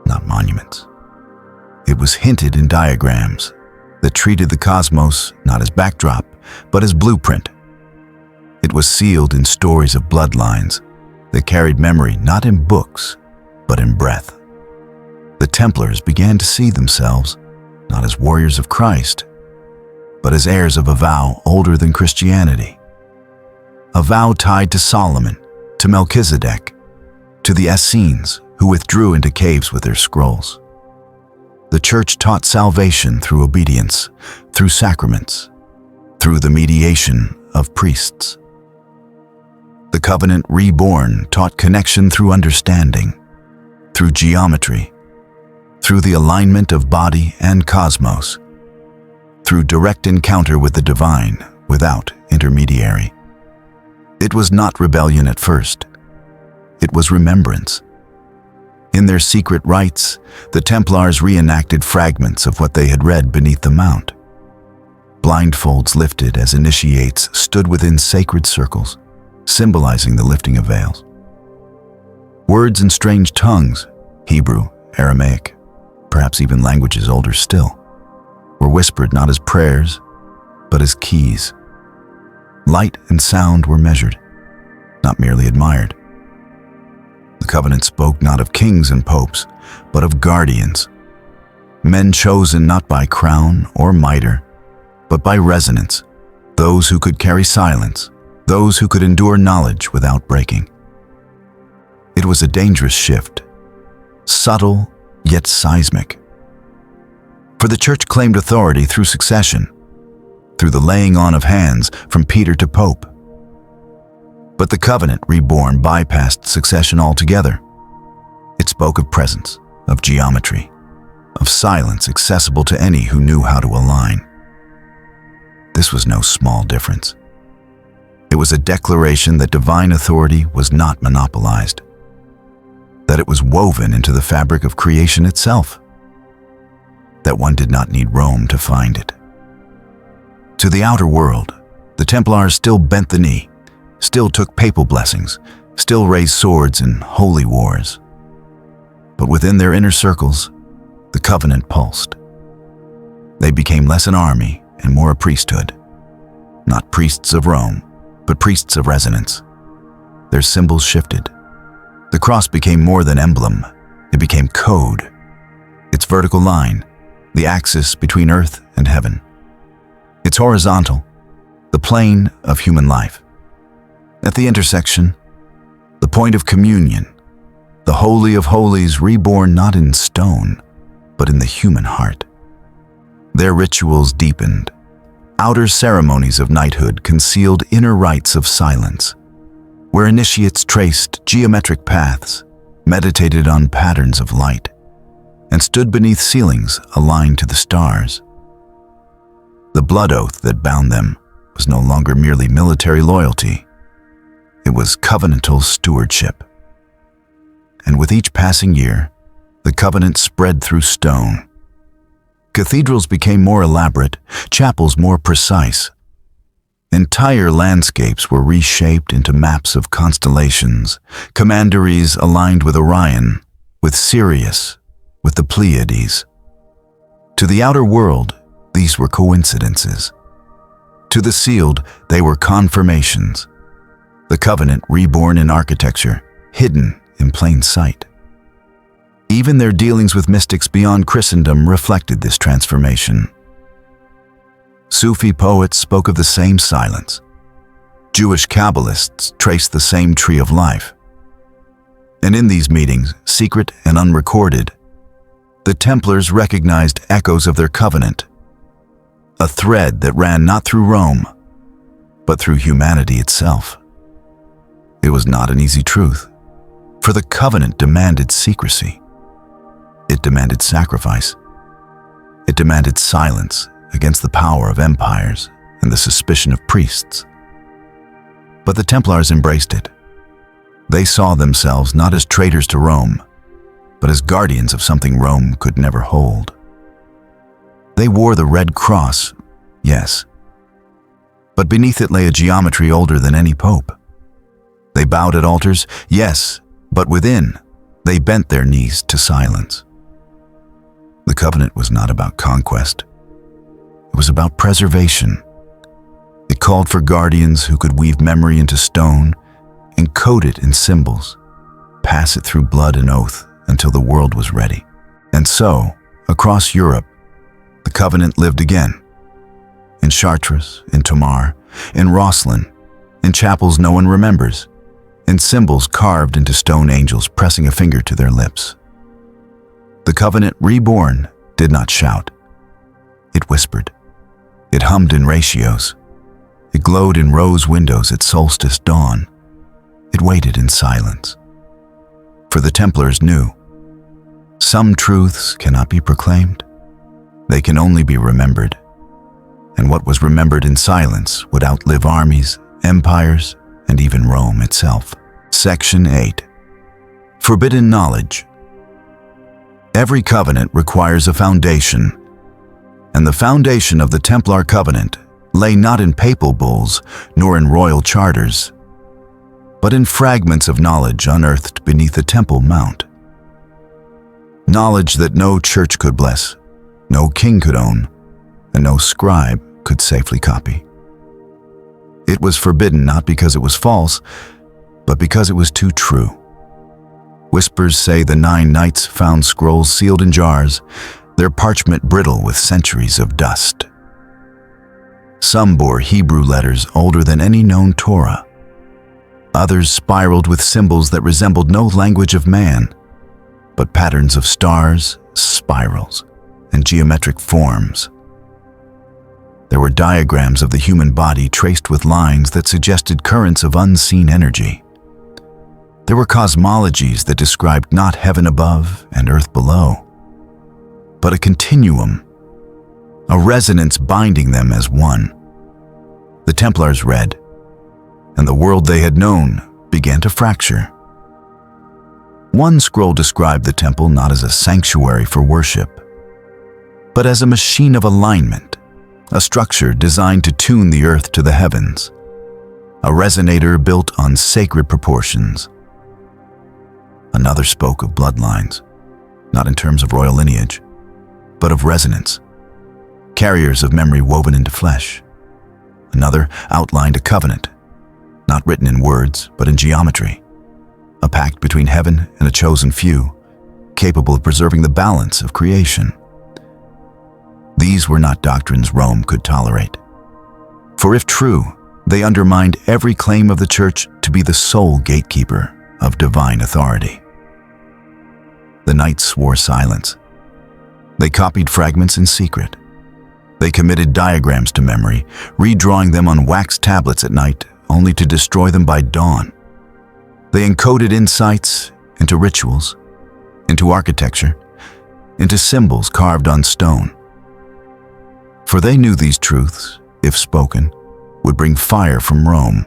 not monuments. It was hinted in diagrams that treated the cosmos not as backdrop, but as blueprint. It was sealed in stories of bloodlines that carried memory not in books, but in breath. The Templars began to see themselves not as warriors of Christ, but as heirs of a vow older than Christianity. A vow tied to Solomon, to Melchizedek, to the Essenes who withdrew into caves with their scrolls. The Church taught salvation through obedience, through sacraments, through the mediation of priests. The Covenant Reborn taught connection through understanding, through geometry, through the alignment of body and cosmos, through direct encounter with the divine without intermediary. It was not rebellion at first. It was remembrance. In their secret rites, the Templars reenacted fragments of what they had read beneath the mount. Blindfolds lifted as initiates stood within sacred circles, symbolizing the lifting of veils. Words in strange tongues, Hebrew, Aramaic, perhaps even languages older still, were whispered not as prayers, but as keys. Light and sound were measured, not merely admired. The covenant spoke not of kings and popes, but of guardians, men chosen not by crown or mitre, but by resonance, those who could carry silence, those who could endure knowledge without breaking. It was a dangerous shift, subtle yet seismic. For the Church claimed authority through succession, through the laying on of hands from Peter to Pope. But the Covenant Reborn bypassed succession altogether. It spoke of presence, of geometry, of silence accessible to any who knew how to align. This was no small difference. It was a declaration that divine authority was not monopolized, that it was woven into the fabric of creation itself, that one did not need Rome to find it. To the outer world, the Templars still bent the knee, still took papal blessings, still raised swords in holy wars. But within their inner circles, the covenant pulsed. They became less an army and more a priesthood, not priests of Rome, but priests of resonance. Their symbols shifted. The cross became more than emblem. It became code. Its vertical line, the axis between earth and heaven. Its horizontal, the plane of human life. At the intersection, the point of communion, the Holy of Holies reborn not in stone, but in the human heart. Their rituals deepened. Outer ceremonies of knighthood concealed inner rites of silence, where initiates traced geometric paths, meditated on patterns of light, and stood beneath ceilings aligned to the stars. The blood oath that bound them was no longer merely military loyalty. It was covenantal stewardship. And with each passing year, the covenant spread through stone. Cathedrals became more elaborate, chapels more precise. Entire landscapes were reshaped into maps of constellations, commanderies aligned with Orion, with Sirius, with the Pleiades. To the outer world, these were coincidences. To the sealed, they were confirmations. The covenant reborn in architecture, hidden in plain sight. Even their dealings with mystics beyond Christendom reflected this transformation. Sufi poets spoke of the same silence. Jewish Kabbalists traced the same tree of life. And in these meetings, secret and unrecorded, the Templars recognized echoes of their covenant, a thread that ran not through Rome, but through humanity itself. It was not an easy truth, for the covenant demanded secrecy. It demanded sacrifice. It demanded silence against the power of empires and the suspicion of priests. But the Templars embraced it. They saw themselves not as traitors to Rome, but as guardians of something Rome could never hold. They wore the red cross, yes, but beneath it lay a geometry older than any pope. They bowed at altars, yes, but within, they bent their knees to silence. The covenant was not about conquest. It was about preservation. It called for guardians who could weave memory into stone, encode it in symbols, pass it through blood and oath until the world was ready. And so, across Europe, the covenant lived again. In Chartres, in Tomar, in Rosslyn, in chapels no one remembers, in symbols carved into stone angels pressing a finger to their lips. The covenant reborn did not shout. It whispered. It hummed in ratios. It glowed in rose windows at solstice dawn. It waited in silence. For the Templars knew, some truths cannot be proclaimed. They can only be remembered. And what was remembered in silence would outlive armies, empires, and even Rome itself. Section 8. Forbidden knowledge. Every covenant requires a foundation, and the foundation of the Templar covenant lay not in papal bulls nor in royal charters, but in fragments of knowledge unearthed beneath the Temple Mount. Knowledge that no church could bless, no king could own, and no scribe could safely copy. It was forbidden not because it was false, but because it was too true. Whispers say the 9 knights found scrolls sealed in jars, their parchment brittle with centuries of dust. Some bore Hebrew letters older than any known Torah. Others spiraled with symbols that resembled no language of man, but patterns of stars, spirals, and geometric forms. There were diagrams of the human body traced with lines that suggested currents of unseen energy. There were cosmologies that described not heaven above and earth below, but a continuum, a resonance binding them as one. The Templars read, and the world they had known began to fracture. One scroll described the temple not as a sanctuary for worship, but as a machine of alignment, a structure designed to tune the earth to the heavens, a resonator built on sacred proportions. Another spoke of bloodlines, not in terms of royal lineage, but of resonance, carriers of memory woven into flesh. Another outlined a covenant, not written in words, but in geometry, a pact between heaven and a chosen few, capable of preserving the balance of creation. These were not doctrines Rome could tolerate, for if true, they undermined every claim of the Church to be the sole gatekeeper of divine authority. The knights swore silence. They copied fragments in secret. They committed diagrams to memory, redrawing them on wax tablets at night, only to destroy them by dawn. They encoded insights into rituals, into architecture, into symbols carved on stone. For they knew these truths, if spoken, would bring fire from Rome.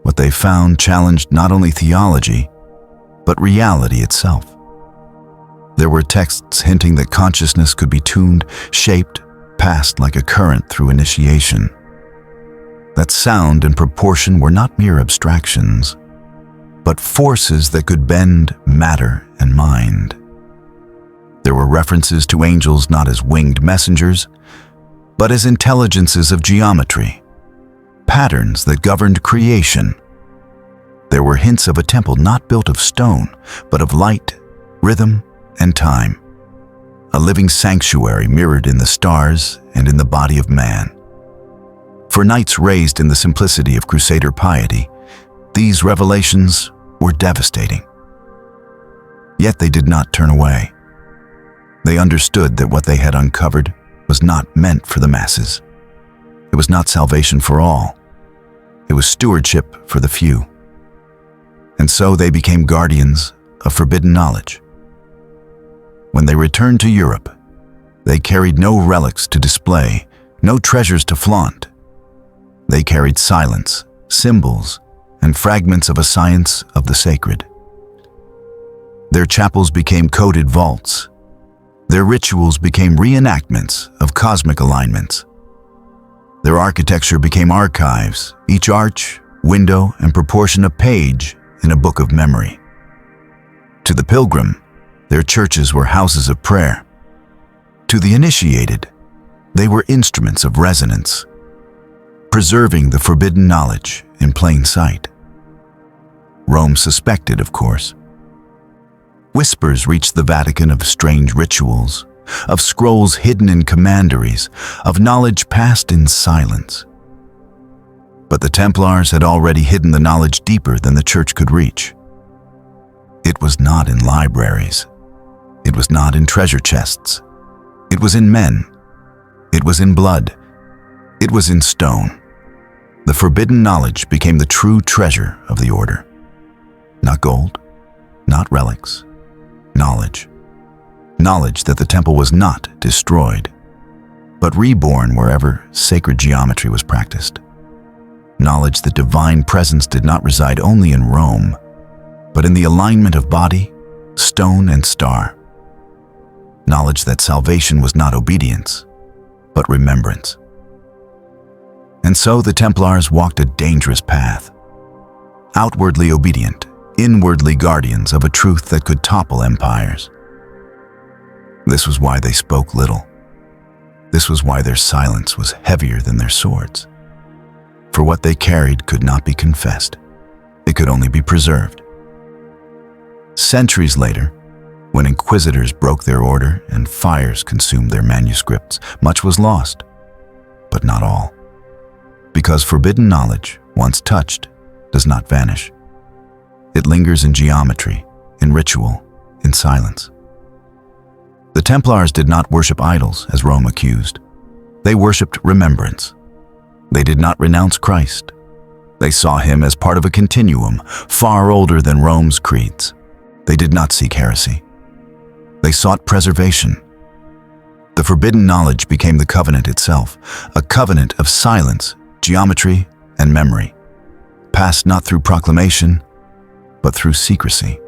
What they found challenged not only theology, but reality itself. There were texts hinting that consciousness could be tuned, shaped, passed like a current through initiation. That sound and proportion were not mere abstractions, but forces that could bend matter and mind. There were references to angels not as winged messengers, but as intelligences of geometry, patterns that governed creation. There were hints of a temple not built of stone, but of light, rhythm, and time. a living sanctuary mirrored in the stars and in the body of man. For knights raised in the simplicity of Crusader piety, these revelations were devastating. Yet they did not turn away. They understood that what they had uncovered was not meant for the masses. It was not salvation for all. It was stewardship for the few. And so they became guardians of forbidden knowledge. When they returned to Europe, they carried no relics to display, no treasures to flaunt. They carried silence, symbols, and fragments of a science of the sacred. Their chapels became coded vaults. Their rituals became reenactments of cosmic alignments. Their architecture became archives, each arch, window, and proportion a page in a book of memory. To the pilgrim, their churches were houses of prayer. To the initiated, they were instruments of resonance, preserving the forbidden knowledge in plain sight. Rome suspected, of course. Whispers reached the Vatican of strange rituals, of scrolls hidden in commanderies, of knowledge passed in silence. But the Templars had already hidden the knowledge deeper than the Church could reach. It was not in libraries. It was not in treasure chests. It was in men. It was in blood. It was in stone. The forbidden knowledge became the true treasure of the order. Not gold, not relics. Knowledge. Knowledge that the temple was not destroyed, but reborn wherever sacred geometry was practiced. Knowledge that divine presence did not reside only in Rome, but in the alignment of body, stone, and star. Knowledge that salvation was not obedience, but remembrance. And so the Templars walked a dangerous path, outwardly obedient, inwardly guardians of a truth that could topple empires. This was why they spoke little. This was why their silence was heavier than their swords. For what they carried could not be confessed. It could only be preserved. Centuries later, when inquisitors broke their order and fires consumed their manuscripts, much was lost, but not all. Because forbidden knowledge, once touched, does not vanish. It lingers in geometry, in ritual, in silence. The Templars did not worship idols, as Rome accused. They worshipped remembrance. They did not renounce Christ. They saw him as part of a continuum, far older than Rome's creeds. They did not seek heresy. They sought preservation. The forbidden knowledge became the covenant itself, a covenant of silence, geometry, and memory, passed not through proclamation, but through secrecy.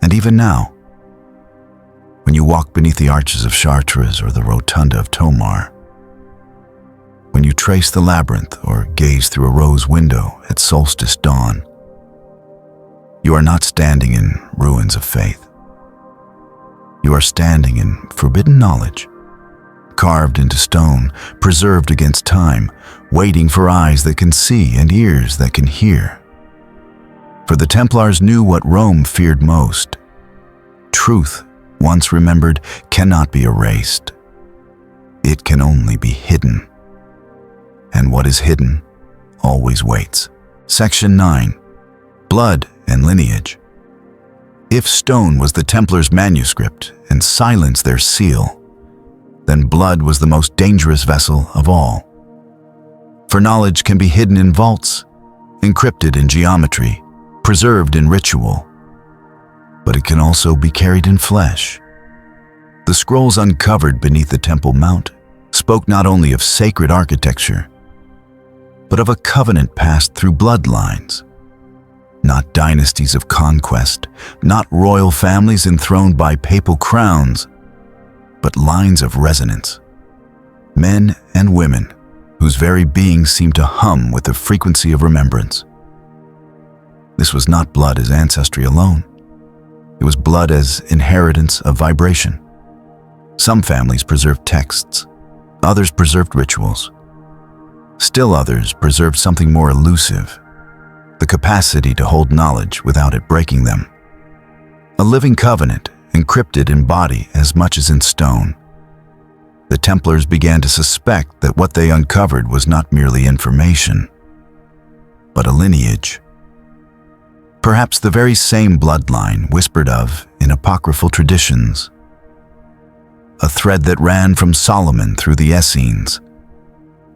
And even now, when you walk beneath the arches of Chartres or the rotunda of Tomar, when you trace the labyrinth or gaze through a rose window at solstice dawn, you are not standing in ruins of faith. You are standing in forbidden knowledge, carved into stone, preserved against time, waiting for eyes that can see and ears that can hear. For the Templars knew what Rome feared most. Truth, once remembered, cannot be erased. It can only be hidden. And what is hidden always waits. Section 9. Blood and lineage. If stone was the Templars' manuscript and silence their seal, then blood was the most dangerous vessel of all. For knowledge can be hidden in vaults, encrypted in geometry, preserved in ritual, but it can also be carried in flesh. The scrolls uncovered beneath the Temple Mount spoke not only of sacred architecture, but of a covenant passed through bloodlines. Not dynasties of conquest, not royal families enthroned by papal crowns, but lines of resonance. Men and women whose very beings seemed to hum with the frequency of remembrance. This was not blood as ancestry alone. It was blood as inheritance of vibration. Some families preserved texts, others preserved rituals. Still others preserved something more elusive, the capacity to hold knowledge without it breaking them. A living covenant encrypted in body as much as in stone. The Templars began to suspect that what they uncovered was not merely information, but a lineage. Perhaps the very same bloodline whispered of in apocryphal traditions. A thread that ran from Solomon through the Essenes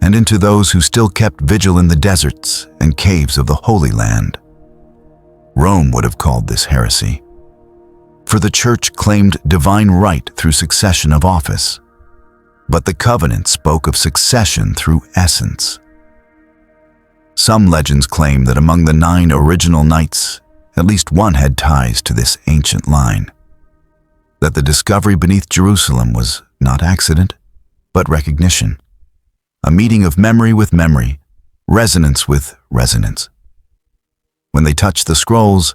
and into those who still kept vigil in the deserts and caves of the Holy Land. Rome would have called this heresy, for the Church claimed divine right through succession of office, but the covenant spoke of succession through essence. Some legends claim that among the 9 original knights, at least one had ties to this ancient line, that the discovery beneath Jerusalem was not accident, but recognition, a meeting of memory with memory, resonance with resonance. When they touched the scrolls,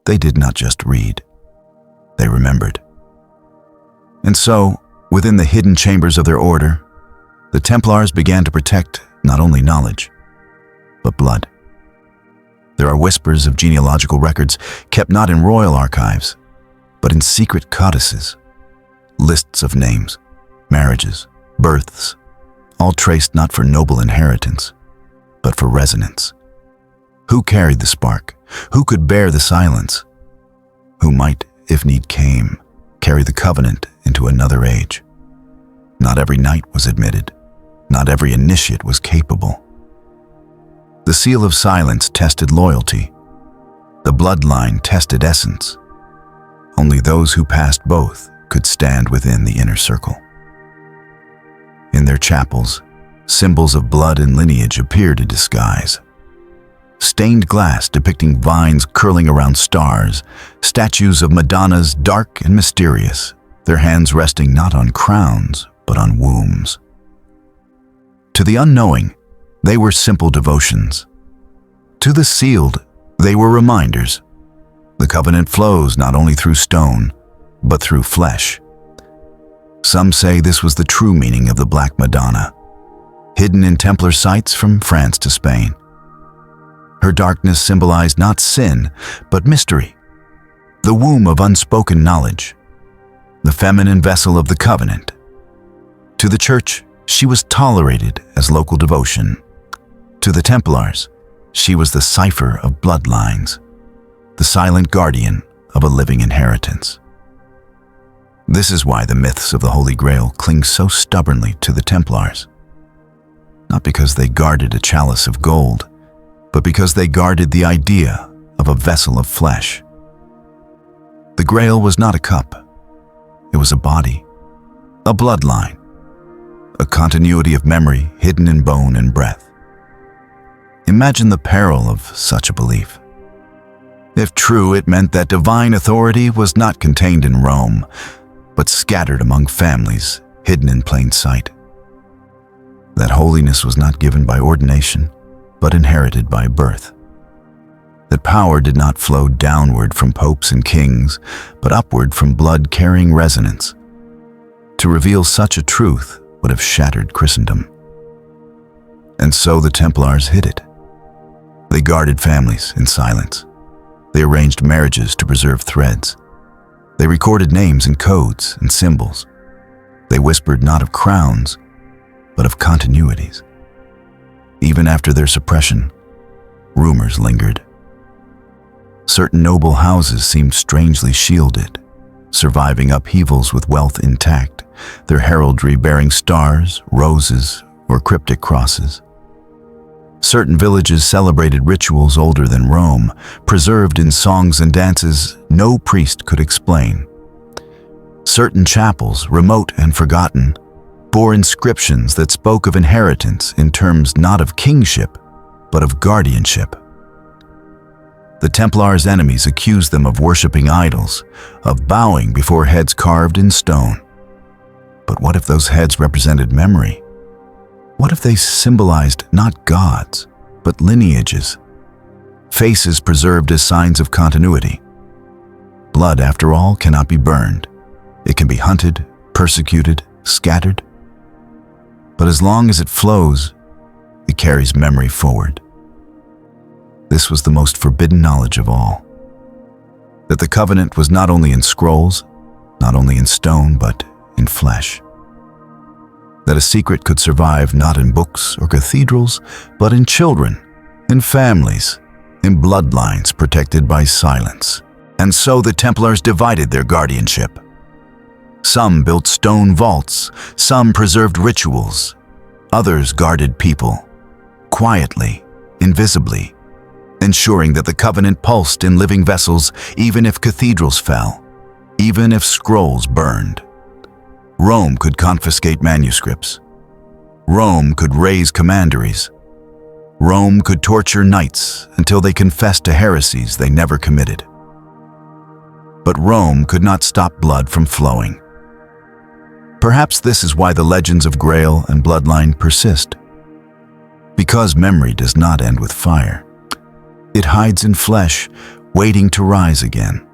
they did not just read, they remembered. And so, within the hidden chambers of their order, the Templars began to protect not only knowledge, but blood. There are whispers of genealogical records kept not in royal archives, but in secret codices, lists of names, marriages, births, all traced not for noble inheritance, but for resonance. Who carried the spark? Who could bear the silence? Who might, if need came, carry the covenant into another age? Not every knight was admitted. Not every initiate was capable. The seal of silence tested loyalty. The bloodline tested essence. Only those who passed both could stand within the inner circle. In their chapels, symbols of blood and lineage appeared in disguise. Stained glass depicting vines curling around stars, statues of Madonnas dark and mysterious, their hands resting not on crowns, but on wombs. To the unknowing, they were simple devotions. To the sealed, they were reminders. The covenant flows not only through stone, but through flesh. Some say this was the true meaning of the Black Madonna, hidden in Templar sites from France to Spain. Her darkness symbolized not sin, but mystery, the womb of unspoken knowledge, the feminine vessel of the covenant. To the Church, she was tolerated as local devotion. To the Templars, she was the cipher of bloodlines, the silent guardian of a living inheritance. This is why the myths of the Holy Grail cling so stubbornly to the Templars. Not because they guarded a chalice of gold, but because they guarded the idea of a vessel of flesh. The Grail was not a cup. It was a body, a bloodline, a continuity of memory hidden in bone and breath. Imagine the peril of such a belief. If true, it meant that divine authority was not contained in Rome, but scattered among families, hidden in plain sight. That holiness was not given by ordination, but inherited by birth. That power did not flow downward from popes and kings, but upward from blood-carrying resonance. To reveal such a truth would have shattered Christendom. And so the Templars hid it. They guarded families in silence. They arranged marriages to preserve threads. They recorded names in codes and symbols. They whispered not of crowns, but of continuities. Even after their suppression, rumors lingered. Certain noble houses seemed strangely shielded, surviving upheavals with wealth intact, their heraldry bearing stars, roses, or cryptic crosses. Certain villages celebrated rituals older than Rome, preserved in songs and dances no priest could explain. Certain chapels, remote and forgotten, bore inscriptions that spoke of inheritance in terms not of kingship, but of guardianship. The Templars' enemies accused them of worshipping idols, of bowing before heads carved in stone. But what if those heads represented memory? What if they symbolized not gods, but lineages? Faces preserved as signs of continuity. Blood, after all, cannot be burned. It can be hunted, persecuted, scattered. But as long as it flows, it carries memory forward. This was the most forbidden knowledge of all. That the covenant was not only in scrolls, not only in stone but in flesh. That a secret could survive not in books or cathedrals, but in children, in families, in bloodlines protected by silence. And so the Templars divided their guardianship. Some built stone vaults, some preserved rituals, others guarded people, quietly, invisibly, ensuring that the covenant pulsed in living vessels even if cathedrals fell, even if scrolls burned. Rome could confiscate manuscripts. Rome could raise commanderies. Rome could torture knights until they confessed to heresies they never committed. But Rome could not stop blood from flowing. Perhaps this is why the legends of Grail and bloodline persist. Because memory does not end with fire. It hides in flesh, waiting to rise again.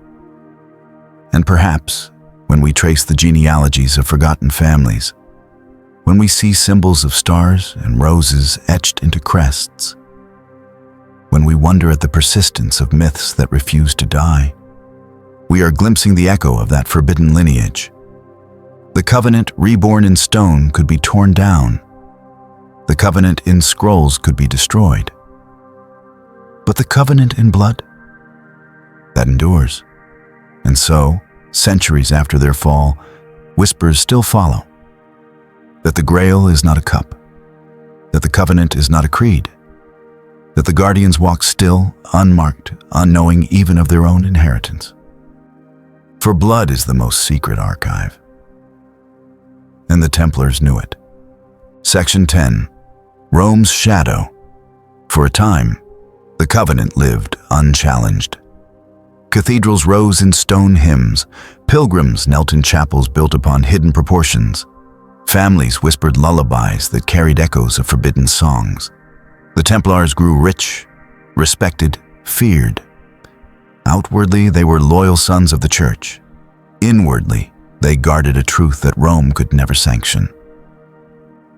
And perhaps, when we trace the genealogies of forgotten families, when we see symbols of stars and roses etched into crests, when we wonder at the persistence of myths that refuse to die, we are glimpsing the echo of that forbidden lineage. The covenant reborn in stone could be torn down. The covenant in scrolls could be destroyed. But the covenant in blood, that endures. And so, centuries after their fall, whispers still follow. That the Grail is not a cup. That the covenant is not a creed. That the guardians walk still, unmarked, unknowing even of their own inheritance. For blood is the most secret archive. And the Templars knew it. Section 10. Rome's Shadow. For a time, the covenant lived unchallenged. Cathedrals rose in stone hymns. Pilgrims knelt in chapels built upon hidden proportions. Families whispered lullabies that carried echoes of forbidden songs. The Templars grew rich, respected, feared. Outwardly, they were loyal sons of the Church. Inwardly, they guarded a truth that Rome could never sanction.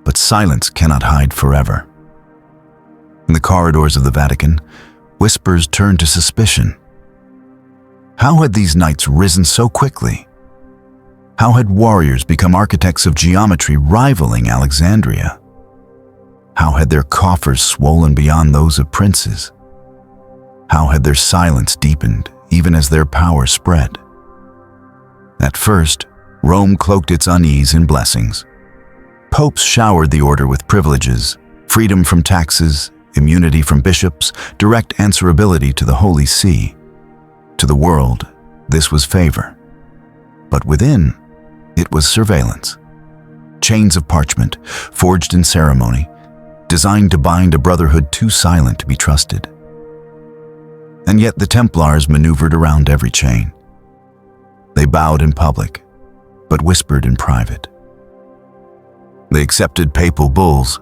But silence cannot hide forever. In the corridors of the Vatican, whispers turned to suspicion. How had these knights risen so quickly? How had warriors become architects of geometry rivaling Alexandria? How had their coffers swollen beyond those of princes? How had their silence deepened even as their power spread? At first, Rome cloaked its unease in blessings. Popes showered the order with privileges, freedom from taxes, immunity from bishops, direct answerability to the Holy See. To the world, this was favor. But within, it was surveillance. Chains of parchment, forged in ceremony, designed to bind a brotherhood too silent to be trusted. And yet the Templars maneuvered around every chain. They bowed in public, but whispered in private. They accepted papal bulls,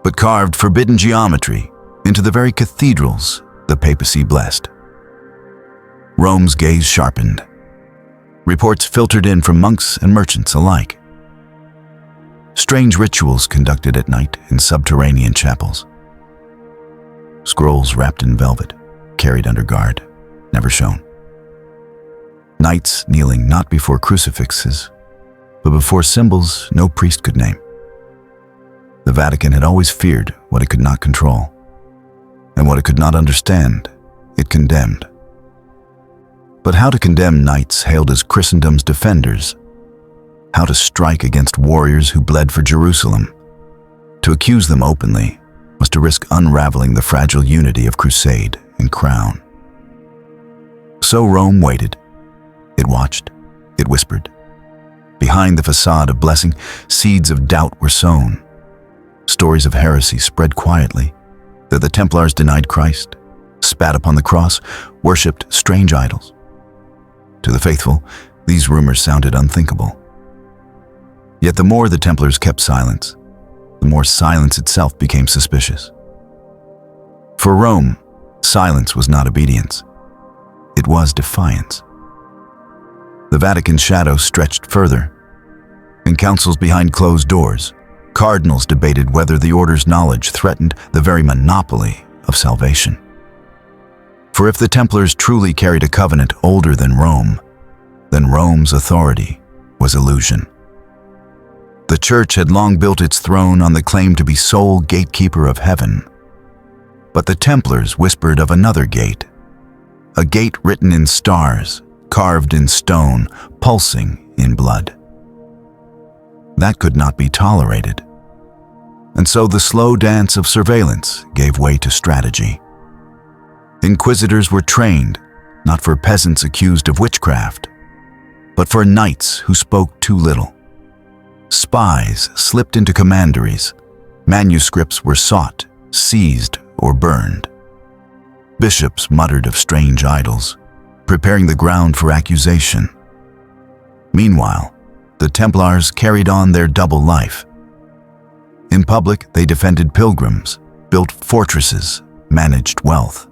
but carved forbidden geometry into the very cathedrals the papacy blessed. Rome's gaze sharpened. Reports filtered in from monks and merchants alike. Strange rituals conducted at night in subterranean chapels. Scrolls wrapped in velvet, carried under guard, never shown. Knights kneeling not before crucifixes, but before symbols no priest could name. The Vatican had always feared what it could not control, and what it could not understand, it condemned. But how to condemn knights hailed as Christendom's defenders? How to strike against warriors who bled for Jerusalem? To accuse them openly was to risk unraveling the fragile unity of crusade and crown. So Rome waited. It watched. It whispered. Behind the facade of blessing, seeds of doubt were sown. Stories of heresy spread quietly, that the Templars denied Christ, spat upon the cross, worshipped strange idols. To the faithful, these rumors sounded unthinkable. Yet the more the Templars kept silence, the more silence itself became suspicious. For Rome, silence was not obedience. It was defiance. The Vatican's shadow stretched further. In councils behind closed doors, cardinals debated whether the order's knowledge threatened the very monopoly of salvation. For if the Templars truly carried a covenant older than Rome, then Rome's authority was illusion. The Church had long built its throne on the claim to be sole gatekeeper of heaven. But the Templars whispered of another gate, a gate written in stars, carved in stone, pulsing in blood. That could not be tolerated. And so the slow dance of surveillance gave way to strategy. Inquisitors were trained, not for peasants accused of witchcraft, but for knights who spoke too little. Spies slipped into commanderies. Manuscripts were sought, seized, or burned. Bishops muttered of strange idols, preparing the ground for accusation. Meanwhile, the Templars carried on their double life. In public, they defended pilgrims, built fortresses, managed wealth.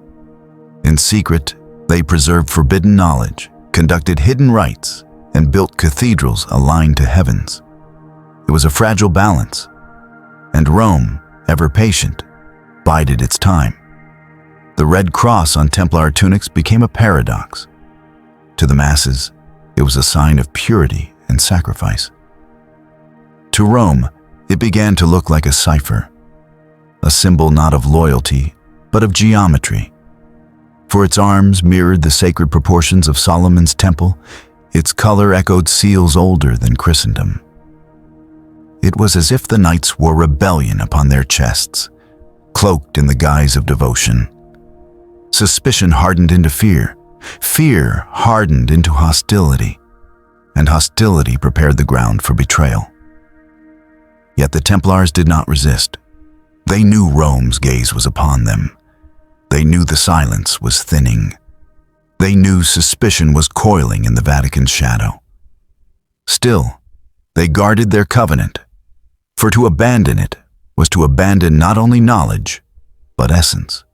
In secret, they preserved forbidden knowledge, conducted hidden rites, and built cathedrals aligned to heavens. It was a fragile balance, and Rome, ever patient, bided its time. The red cross on Templar tunics became a paradox. To the masses, it was a sign of purity and sacrifice. To Rome, it began to look like a cipher, a symbol not of loyalty, but of geometry. For its arms mirrored the sacred proportions of Solomon's temple, its color echoed seals older than Christendom. It was as if the knights wore rebellion upon their chests, cloaked in the guise of devotion. Suspicion hardened into fear, fear hardened into hostility, and hostility prepared the ground for betrayal. Yet the Templars did not resist. They knew Rome's gaze was upon them. They knew the silence was thinning. They knew suspicion was coiling in the Vatican's shadow. Still, they guarded their covenant, for to abandon it was to abandon not only knowledge, but essence.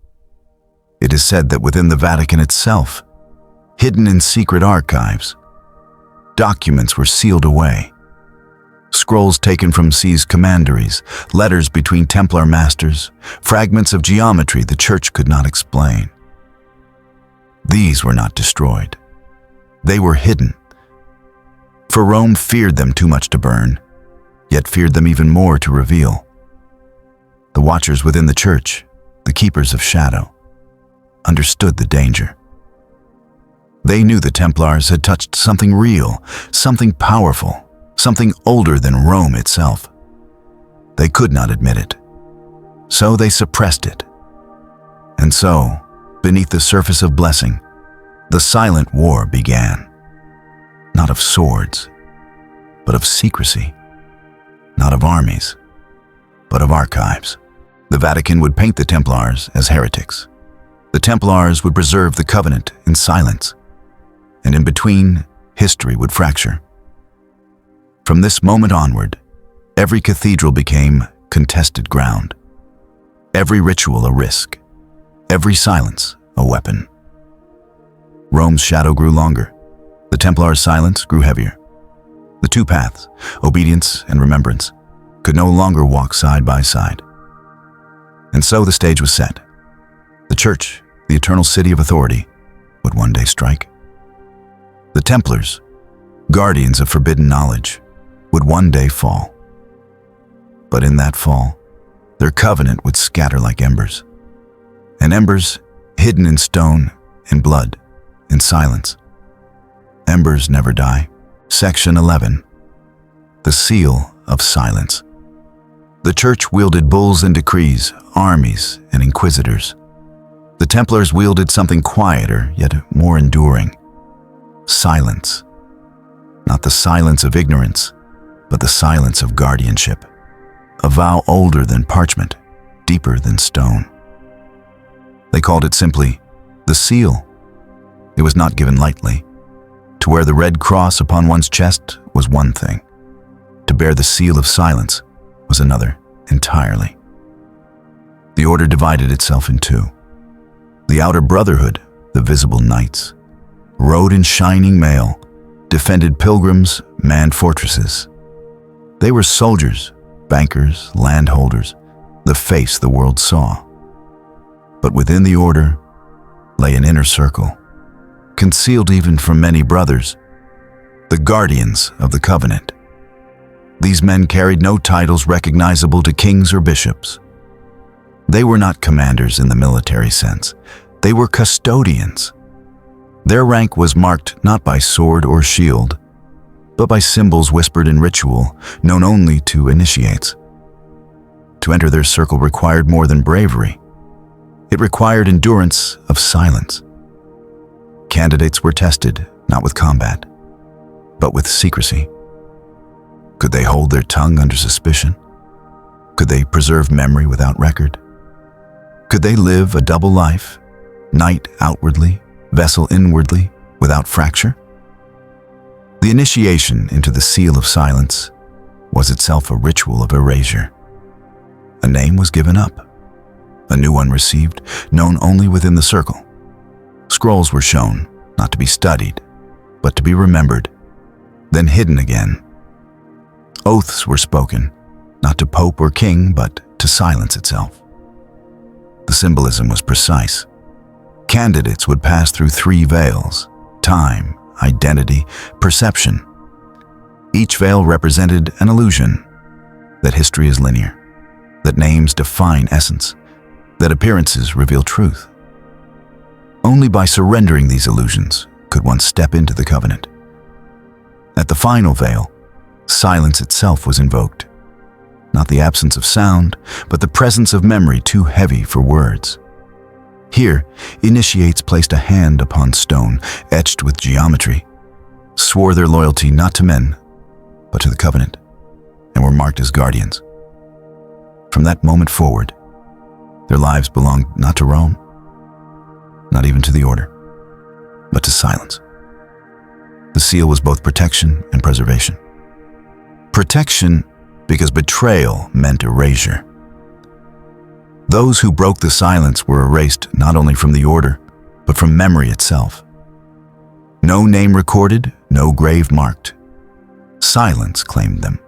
It is said that within the Vatican itself, hidden in secret archives, documents were sealed away. Scrolls taken from seized commanderies, letters between Templar masters, fragments of geometry the Church could not explain. These were not destroyed. They were hidden. For Rome feared them too much to burn, yet feared them even more to reveal. The watchers within the Church, the keepers of shadow, understood the danger. They knew the Templars had touched something real, something powerful, something older than Rome itself. They could not admit it, so they suppressed it. And so, beneath the surface of blessing, the silent war began. Not of swords, but of secrecy. Not of armies, but of archives. The Vatican would paint the Templars as heretics. The Templars would preserve the covenant in silence, and in between, history would fracture. From this moment onward, every cathedral became contested ground, every ritual a risk, every silence a weapon. Rome's shadow grew longer. The Templars' silence grew heavier. The two paths, obedience and remembrance, could no longer walk side by side. And so the stage was set. The Church, the eternal city of authority, would one day strike. The Templars, guardians of forbidden knowledge, would one day fall. But in that fall, their covenant would scatter like embers. And embers hidden in stone, in blood, in silence. Embers never die. Section 11. The Seal of Silence. The Church wielded bulls and decrees, armies and inquisitors. The Templars wielded something quieter, yet more enduring. Silence. Not the silence of ignorance, but the silence of guardianship. A vow older than parchment, deeper than stone. They called it simply the seal. It was not given lightly. To wear the red cross upon one's chest was one thing. To bear the seal of silence was another entirely. The order divided itself in two. The outer brotherhood, the visible knights, rode in shining mail, defended pilgrims, manned fortresses. They were soldiers, bankers, landholders, the face the world saw. But within the order lay an inner circle, concealed even from many brothers, the guardians of the covenant. These men carried no titles recognizable to kings or bishops. They were not commanders in the military sense. They were custodians. Their rank was marked not by sword or shield, but by symbols whispered in ritual, known only to initiates. To enter their circle required more than bravery. It required endurance of silence. Candidates were tested, not with combat, but with secrecy. Could they hold their tongue under suspicion? Could they preserve memory without record? Could they live a double life, knight outwardly, vessel inwardly, without fracture? The initiation into the seal of silence was itself a ritual of erasure. A name was given up, a new one received, known only within the circle. Scrolls were shown, not to be studied, but to be remembered, then hidden again. Oaths were spoken, not to pope or king, but to silence itself. The symbolism was precise. Candidates would pass through 3 veils: time, identity, perception. Each veil represented an illusion that history is linear, that names define essence, that appearances reveal truth. Only by surrendering these illusions could one step into the covenant. At the final veil, silence itself was invoked. Not the absence of sound, but the presence of memory too heavy for words. Here, initiates placed a hand upon stone, etched with geometry, swore their loyalty not to men, but to the covenant, and were marked as guardians. From that moment forward, their lives belonged not to Rome, not even to the order, but to silence. The seal was both protection and preservation. Protection because betrayal meant erasure. Those who broke the silence were erased not only from the order, but from memory itself. No name recorded, no grave marked. Silence claimed them.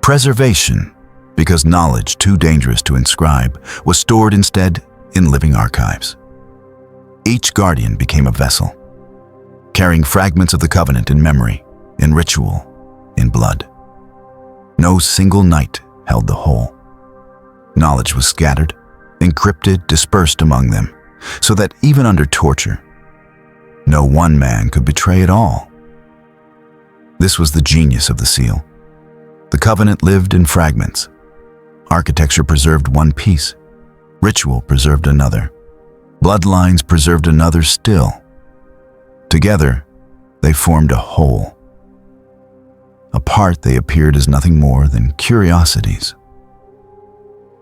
Preservation, because knowledge too dangerous to inscribe was stored instead in living archives. Each guardian became a vessel, carrying fragments of the covenant in memory, in ritual, in blood. No single knight held the whole. Knowledge was scattered, encrypted, dispersed among them, so that even under torture, no one man could betray it all. This was the genius of the seal. The covenant lived in fragments. Architecture preserved one piece. Ritual preserved another. Bloodlines preserved another still. Together, they formed a whole. Apart, they appeared as nothing more than curiosities.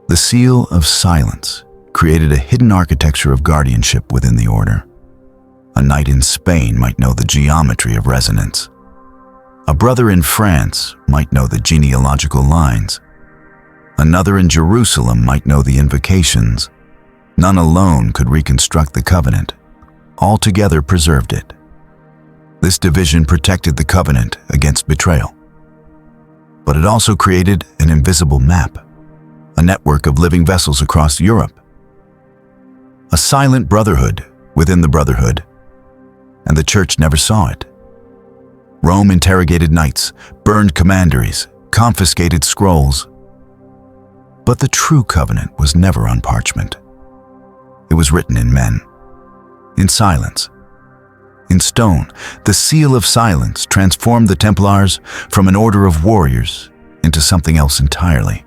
The seal of silence created a hidden architecture of guardianship within the order. A knight in Spain might know the geometry of resonance. A brother in France might know the genealogical lines. Another in Jerusalem might know the invocations. None alone could reconstruct the covenant. All together preserved it. This division protected the covenant against betrayal. But it also created an invisible map, a network of living vessels across Europe. A silent brotherhood within the brotherhood, and the church never saw it. Rome interrogated knights, burned commanderies, confiscated scrolls. But the true covenant was never on parchment. It was written in men, in silence. In stone, the seal of silence transformed the Templars from an order of warriors into something else entirely.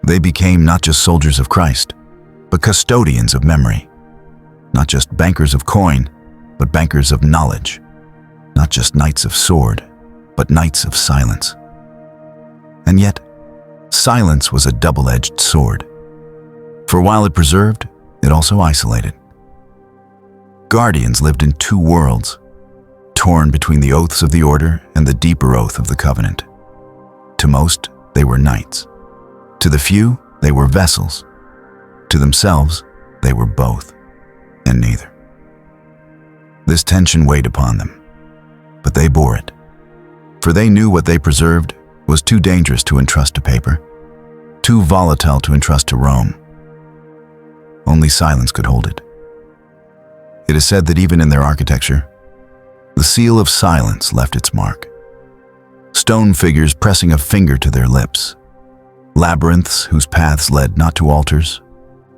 They became not just soldiers of Christ, but custodians of memory. Not just bankers of coin, but bankers of knowledge. Not just knights of sword, but knights of silence. And yet, silence was a double-edged sword. For while it preserved, it also isolated. Guardians lived in 2 worlds, torn between the oaths of the order and the deeper oath of the covenant. To most, they were knights. To the few, they were vessels. To themselves, they were both, and neither. This tension weighed upon them, but they bore it, for they knew what they preserved was too dangerous to entrust to paper, too volatile to entrust to Rome. Only silence could hold it. It is said that even in their architecture, The seal of silence left its mark. Stone figures pressing a finger to their lips. Labyrinths whose paths led not to altars,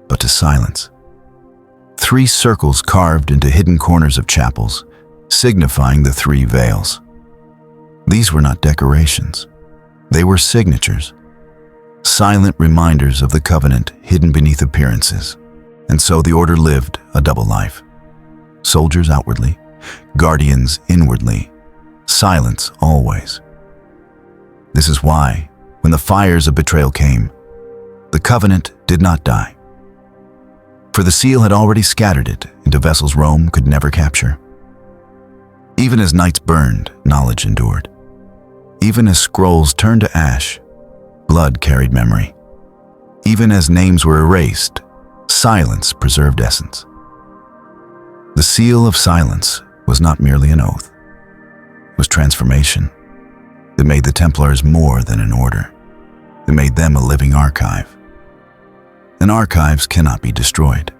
but to silence. 3 circles carved into hidden corners of chapels, signifying the 3 veils. These were not decorations. They were signatures. Silent reminders of the covenant hidden beneath appearances. And so the order lived a double life. Soldiers outwardly, guardians inwardly, silence always. This is why, when the fires of betrayal came, the covenant did not die. For the seal had already scattered it into vessels Rome could never capture. Even as nights burned, knowledge endured. Even as scrolls turned to ash, blood carried memory. Even as names were erased, silence preserved essence. The seal of silence was not merely an oath. It was transformation. It made the Templars more than an order. It made them a living archive. And archives cannot be destroyed.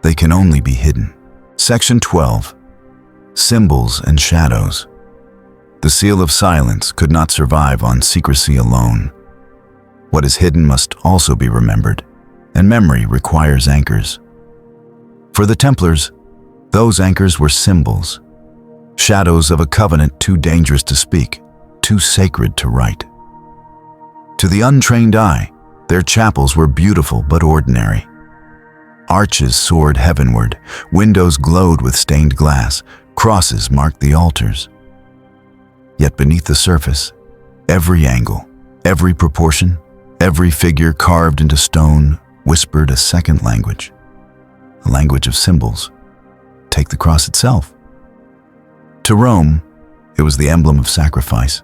They can only be hidden. Section 12. Symbols and shadows. The seal of silence could not survive on secrecy alone. What is hidden must also be remembered, and memory requires anchors. For the Templars, those anchors were symbols, shadows of a covenant too dangerous to speak, too sacred to write. To the untrained eye, their chapels were beautiful but ordinary. Arches soared heavenward, windows glowed with stained glass, crosses marked the altars. Yet beneath the surface, every angle, every proportion, every figure carved into stone whispered a second language, a language of symbols. Take the cross itself. To Rome, it was the emblem of sacrifice.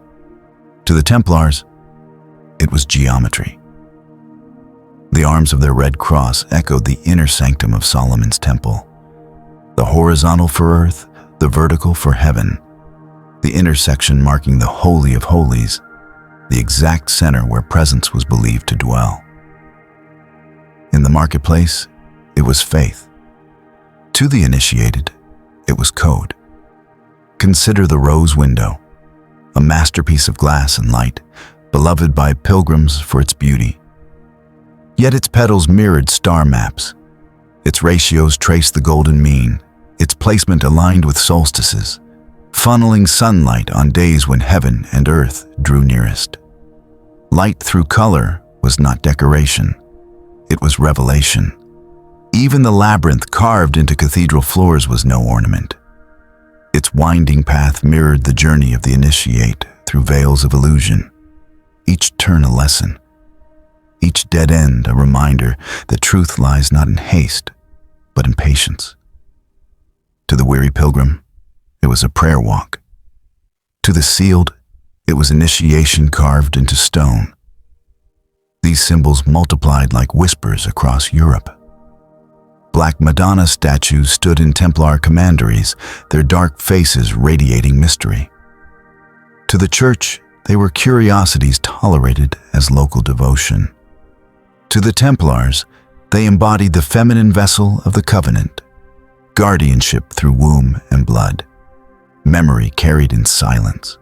To the Templars, it was geometry. The arms of their red cross echoed the inner sanctum of Solomon's temple. The horizontal for earth, the vertical for heaven. The intersection marking the Holy of Holies, the exact center where presence was believed to dwell. In the marketplace, it was faith. To the initiated, it was code. Consider the rose window, a masterpiece of glass and light, beloved by pilgrims for its beauty. Yet its petals mirrored star maps. Its ratios traced the golden mean, its placement aligned with solstices, funneling sunlight on days when heaven and earth drew nearest. Light through color was not decoration. It was revelation. Even the labyrinth carved into cathedral floors was no ornament. Its winding path mirrored the journey of the initiate through veils of illusion. Each turn a lesson. Each dead end a reminder that truth lies not in haste, but in patience. To the weary pilgrim, it was a prayer walk. To the sealed, it was initiation carved into stone. These symbols multiplied like whispers across Europe. Black Madonna statues stood in Templar commanderies, their dark faces radiating mystery. To the church, they were curiosities tolerated as local devotion. To the Templars, they embodied the feminine vessel of the covenant, guardianship through womb and blood, memory carried in silence.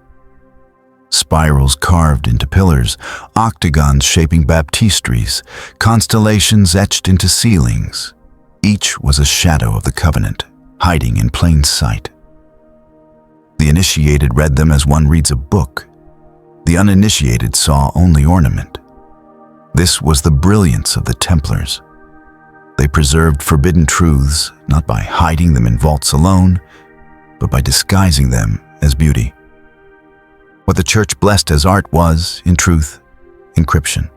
Spirals carved into pillars, octagons shaping baptistries, constellations etched into ceilings. Each was a shadow of the covenant, hiding in plain sight. The initiated read them as one reads a book. The uninitiated saw only ornament. This was the brilliance of the Templars. They preserved forbidden truths, not by hiding them in vaults alone, but by disguising them as beauty. What the Church blessed as art was, in truth, encryption.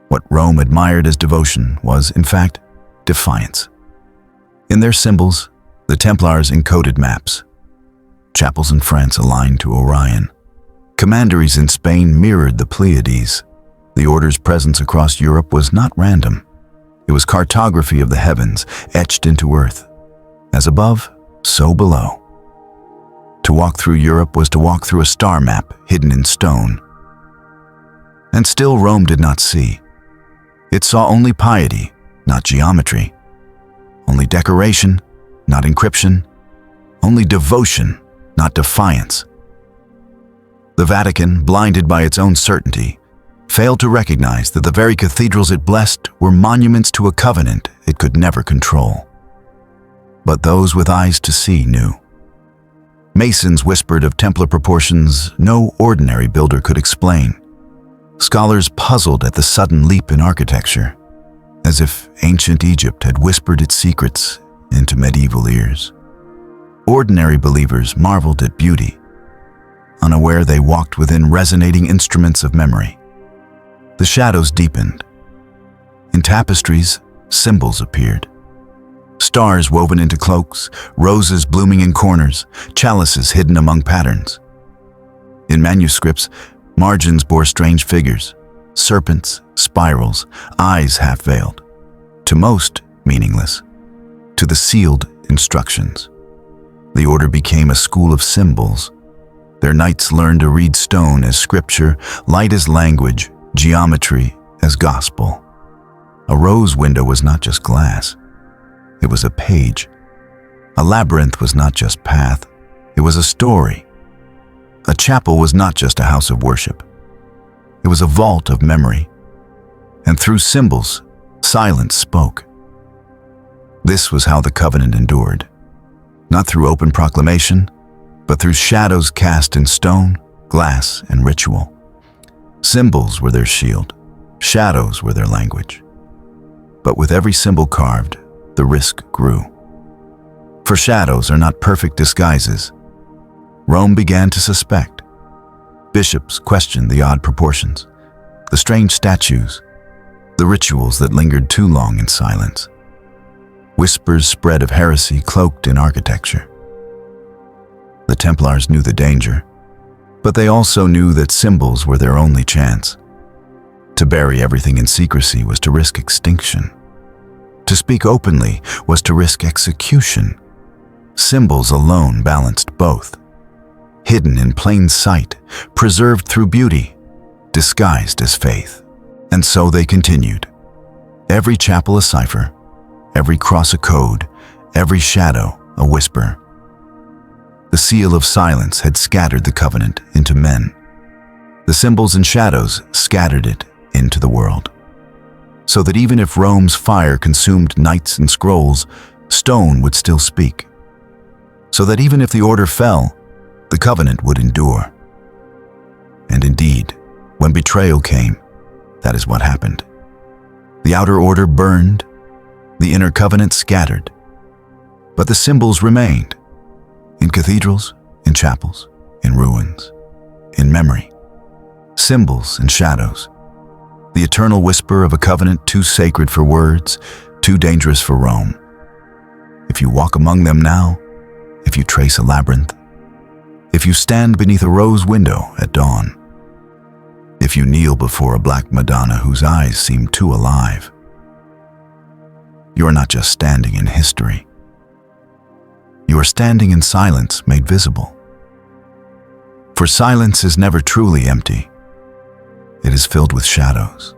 What Rome admired as devotion was, in fact, defiance. In their symbols, the Templars encoded maps. Chapels in France aligned to Orion. Commanderies in Spain mirrored the Pleiades. The order's presence across Europe was not random. It was cartography of the heavens, etched into earth. As above, so below. To walk through Europe was to walk through a star map hidden in stone. And still Rome did not see. It saw only piety, not geometry. Only decoration, not encryption. Only devotion, not defiance. The Vatican, blinded by its own certainty, failed to recognize that the very cathedrals it blessed were monuments to a covenant it could never control. But those with eyes to see knew. Masons whispered of Templar proportions no ordinary builder could explain. Scholars puzzled at the sudden leap in architecture, as if ancient Egypt had whispered its secrets into medieval ears. Ordinary believers marveled at beauty. Unaware, they walked within resonating instruments of memory. The shadows deepened. In tapestries, symbols appeared. Stars woven into cloaks, roses blooming in corners, chalices hidden among patterns. In manuscripts, margins bore strange figures, serpents, spirals, eyes half-veiled. To most, meaningless. To the sealed, instructions. The order became a school of symbols. Their knights learned to read stone as scripture, light as language, geometry as gospel. A rose window was not just glass. It was a page. A labyrinth was not just path. It was a story. A chapel was not just a house of worship. It was a vault of memory. And through symbols, silence spoke. This was how the covenant endured. Not through open proclamation, but through shadows cast in stone, glass, and ritual. Symbols were their shield. Shadows were their language. But with every symbol carved, the risk grew. For shadows are not perfect disguises. Rome began to suspect. Bishops questioned the odd proportions, the strange statues, the rituals that lingered too long in silence. Whispers spread of heresy cloaked in architecture. The Templars knew the danger, but they also knew that symbols were their only chance. To bury everything in secrecy was to risk extinction. To speak openly was to risk execution. Symbols alone balanced both. Hidden in plain sight, preserved through beauty, disguised as faith. And so they continued. Every chapel a cipher, every cross a code, every shadow a whisper. The seal of silence had scattered the covenant into men. The symbols and shadows scattered it into the world. So that even if Rome's fire consumed knights and scrolls, stone would still speak. So that even if the order fell, the covenant would endure. And indeed, when betrayal came, that is what happened. The outer order burned, the inner covenant scattered. But the symbols remained. In cathedrals, in chapels, in ruins, in memory. Symbols and shadows. The eternal whisper of a covenant too sacred for words, too dangerous for Rome. If you walk among them now, if you trace a labyrinth, if you stand beneath a rose window at dawn, if you kneel before a black Madonna whose eyes seem too alive, you are not just standing in history. You are standing in silence made visible. For silence is never truly empty. It is filled with shadows.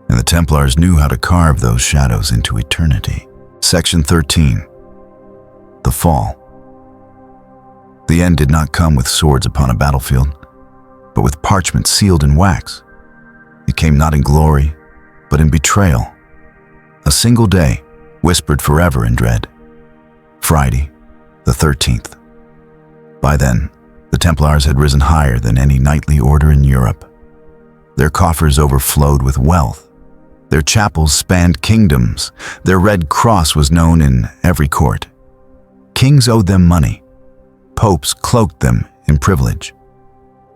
And the Templars knew how to carve those shadows into eternity. Section 13. The Fall. The end did not come with swords upon a battlefield, but with parchment sealed in wax. It came not in glory, but in betrayal. A single day, whispered forever in dread. Friday, the 13th. By then, the Templars had risen higher than any knightly order in Europe. Their coffers overflowed with wealth. Their chapels spanned kingdoms. Their red cross was known in every court. Kings owed them money. Popes cloaked them in privilege.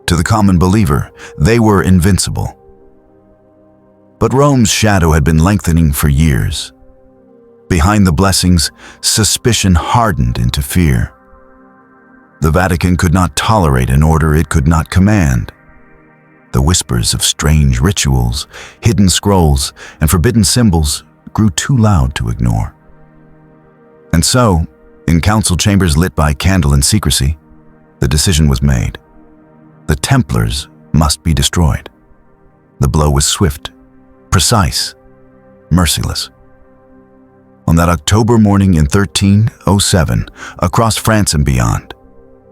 To the common believer, they were invincible. But Rome's shadow had been lengthening for years. Behind the blessings, suspicion hardened into fear. The Vatican could not tolerate an order it could not command. The whispers of strange rituals, hidden scrolls, and forbidden symbols grew too loud to ignore. And so, in council chambers lit by candle and secrecy, the decision was made. The Templars must be destroyed. The blow was swift, precise, merciless. On that October morning in 1307, across France and beyond,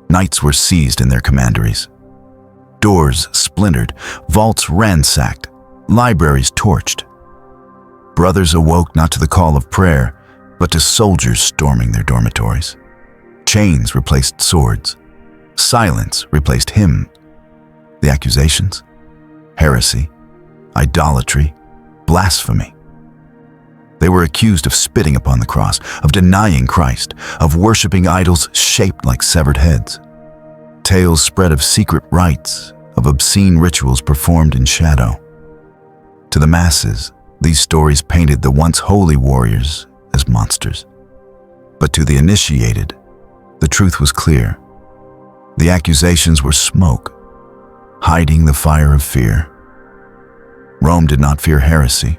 Knights were seized in their commanderies. Doors splintered, vaults ransacked, libraries torched. Brothers awoke not to the call of prayer, but to soldiers storming their dormitories. Chains replaced swords. Silence replaced hymn. The accusations? Heresy, idolatry, blasphemy. They were accused of spitting upon the cross, of denying Christ, of worshiping idols shaped like severed heads. Tales spread of secret rites, of obscene rituals performed in shadow. To the masses, these stories painted the once holy warriors as monsters. But to the initiated, the truth was clear. The accusations were smoke, hiding the fire of fear. Rome did not fear heresy.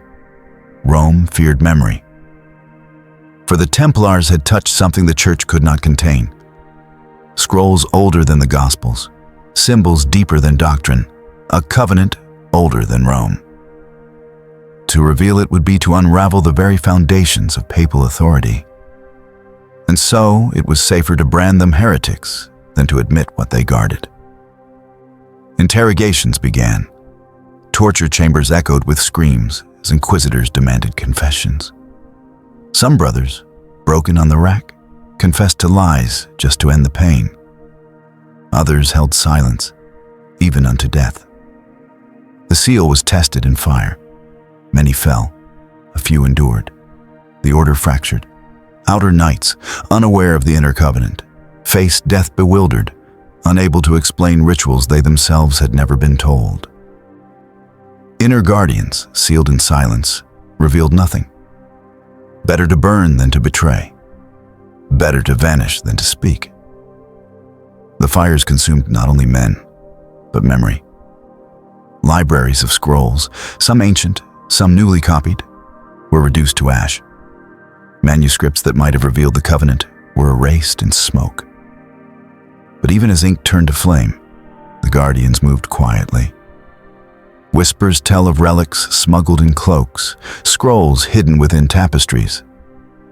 Rome feared memory. For the Templars had touched something the Church could not contain. Scrolls older than the Gospels, symbols deeper than doctrine, a covenant older than Rome. To reveal it would be to unravel the very foundations of papal authority. And so it was safer to brand them heretics than to admit what they guarded. Interrogations began. Torture chambers echoed with screams as inquisitors demanded confessions. Some brothers, broken on the rack, confessed to lies just to end the pain. Others held silence, even unto death. The seal was tested in fire. Many fell, a few endured. The order fractured. Outer knights, unaware of the inner covenant, faced death bewildered, unable to explain rituals they themselves had never been told. Inner guardians, sealed in silence, revealed nothing. Better to burn than to betray. Better to vanish than to speak. The fires consumed not only men, but memory. Libraries of scrolls, some ancient, some newly copied, were reduced to ash. Manuscripts that might have revealed the covenant were erased in smoke. But even as ink turned to flame, the guardians moved quietly. Whispers tell of relics smuggled in cloaks, scrolls hidden within tapestries,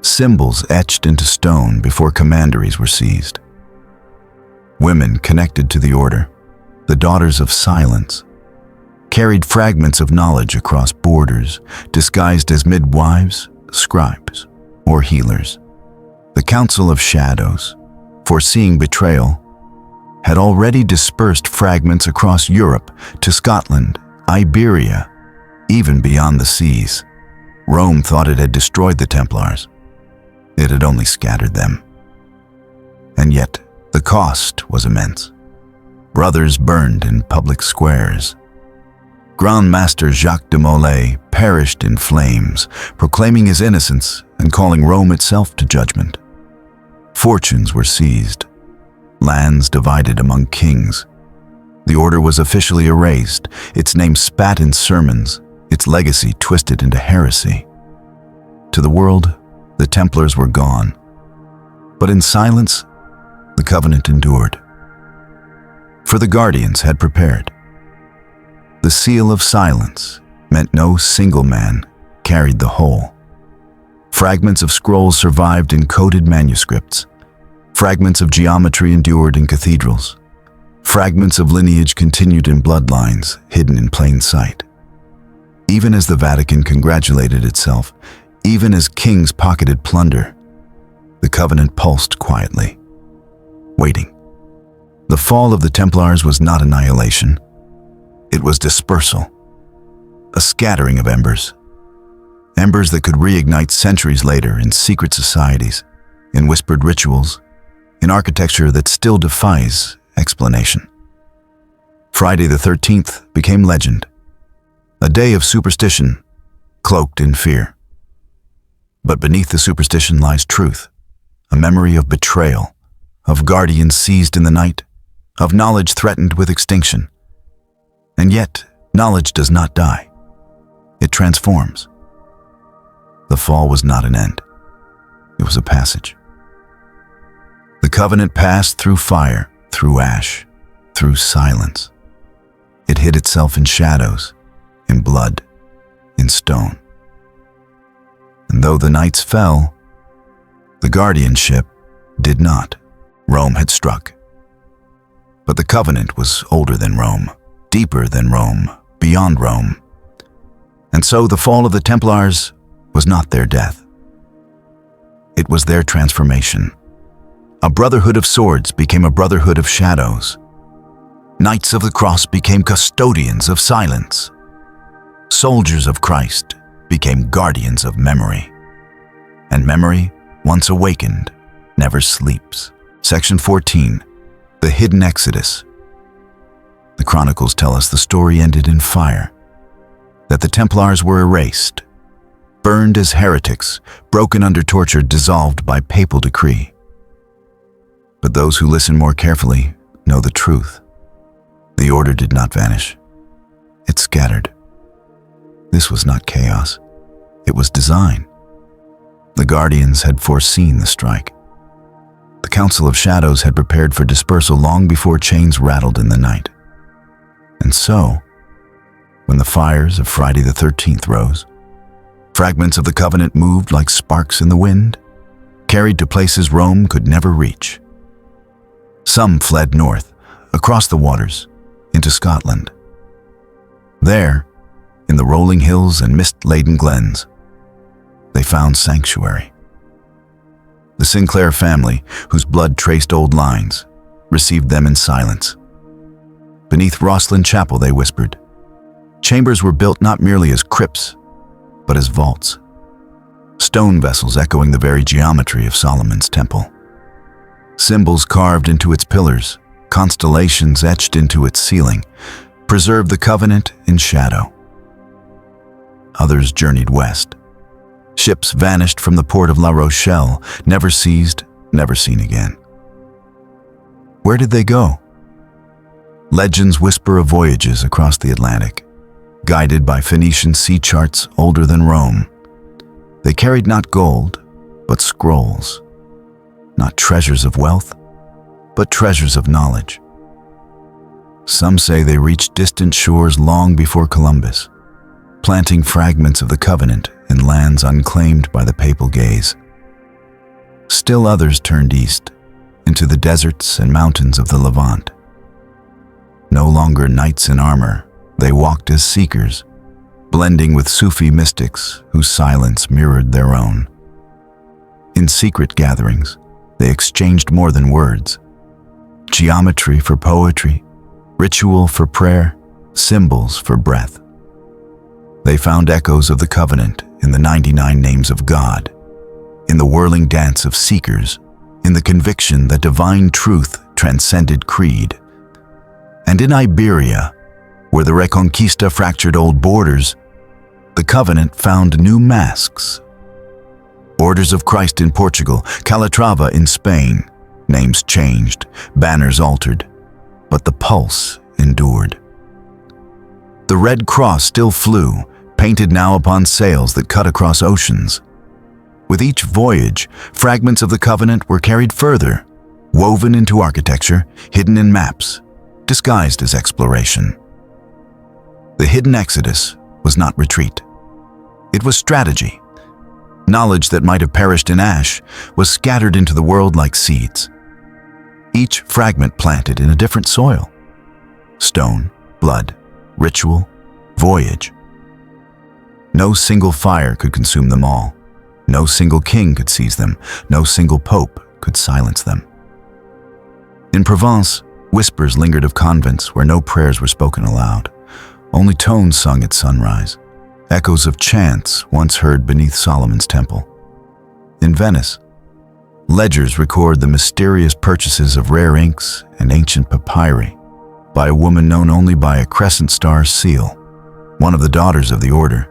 symbols etched into stone before commanderies were seized. Women connected to the order, the daughters of silence, carried fragments of knowledge across borders, disguised as midwives, scribes, or healers. The Council of Shadows, foreseeing betrayal, had already dispersed fragments across Europe to Scotland, Iberia, even beyond the seas. Rome thought it had destroyed the Templars. It had only scattered them. And yet, the cost was immense. Brothers burned in public squares. Grand Master Jacques de Molay perished in flames, proclaiming his innocence and calling Rome itself to judgment. Fortunes were seized, lands divided among kings. The order was officially erased, its name spat in sermons, its legacy twisted into heresy. To the world, the Templars were gone. But in silence, the covenant endured. For the guardians had prepared. The seal of silence meant no single man carried the whole. Fragments of scrolls survived in coded manuscripts. Fragments of geometry endured in cathedrals. Fragments of lineage continued in bloodlines, hidden in plain sight. Even as the Vatican congratulated itself, even as kings pocketed plunder, the covenant pulsed quietly, waiting. The fall of the Templars was not annihilation. It was dispersal, a scattering of embers. Embers that could reignite centuries later in secret societies, in whispered rituals, in architecture that still defies explanation. Friday the 13th became legend, a day of superstition cloaked in fear. But beneath the superstition lies truth, a memory of betrayal, of guardians seized in the night, of knowledge threatened with extinction. And yet, knowledge does not die. It transforms. The fall was not an end. It was a passage. The covenant passed through fire, through ash, through silence. It hid itself in shadows, in blood, in stone. And though the knights fell, the guardianship did not. Rome had struck. But the covenant was older than Rome, deeper than Rome, beyond Rome. And so the fall of the Templars was not their death. It was their transformation. A brotherhood of swords became a brotherhood of shadows. Knights of the Cross became custodians of silence. Soldiers of Christ became guardians of memory. And memory, once awakened, never sleeps. Section 14. The Hidden Exodus. The Chronicles tell us the story ended in fire, that the Templars were erased, burned as heretics, broken under torture, dissolved by papal decree. But those who listen more carefully know the truth. The order did not vanish. It scattered. This was not chaos. It was design. The Guardians had foreseen the strike. The Council of Shadows had prepared for dispersal long before chains rattled in the night. And so, when the fires of Friday the 13th rose, fragments of the covenant moved like sparks in the wind, carried to places Rome could never reach. Some fled north, across the waters, into Scotland. There, in the rolling hills and mist-laden glens, they found sanctuary. The Sinclair family, whose blood traced old lines, received them in silence. Beneath Rosslyn Chapel, they whispered. Chambers were built not merely as crypts, but as vaults. Stone vessels echoing the very geometry of Solomon's temple. Symbols carved into its pillars, constellations etched into its ceiling, preserved the covenant in shadow. Others journeyed west. Ships vanished from the port of La Rochelle, never seized, never seen again. Where did they go? Legends whisper of voyages across the Atlantic, guided by Phoenician sea charts older than Rome. They carried not gold, but scrolls. Not treasures of wealth, but treasures of knowledge. Some say they reached distant shores long before Columbus, planting fragments of the covenant in lands unclaimed by the papal gaze. Still others turned east, into the deserts and mountains of the Levant. No longer knights in armor, they walked as seekers, blending with Sufi mystics whose silence mirrored their own. In secret gatherings, they exchanged more than words. Geometry for poetry, ritual for prayer, symbols for breath. They found echoes of the covenant in the 99 names of God, in the whirling dance of seekers, in the conviction that divine truth transcended creed. And in Iberia, where the Reconquista fractured old borders, the covenant found new masks. Orders of Christ in Portugal, Calatrava in Spain, names changed, banners altered, but the pulse endured. The Red Cross still flew, painted now upon sails that cut across oceans. With each voyage, fragments of the covenant were carried further, woven into architecture, hidden in maps, disguised as exploration. The hidden exodus was not retreat. It was strategy. Knowledge that might have perished in ash was scattered into the world like seeds. Each fragment planted in a different soil. Stone, blood, ritual, voyage. No single fire could consume them all. No single king could seize them. No single pope could silence them. In Provence, whispers lingered of convents where no prayers were spoken aloud. Only tones sung at sunrise. Echoes of chants once heard beneath Solomon's temple. In Venice, ledgers record the mysterious purchases of rare inks and ancient papyri by a woman known only by a crescent star seal, one of the daughters of the order,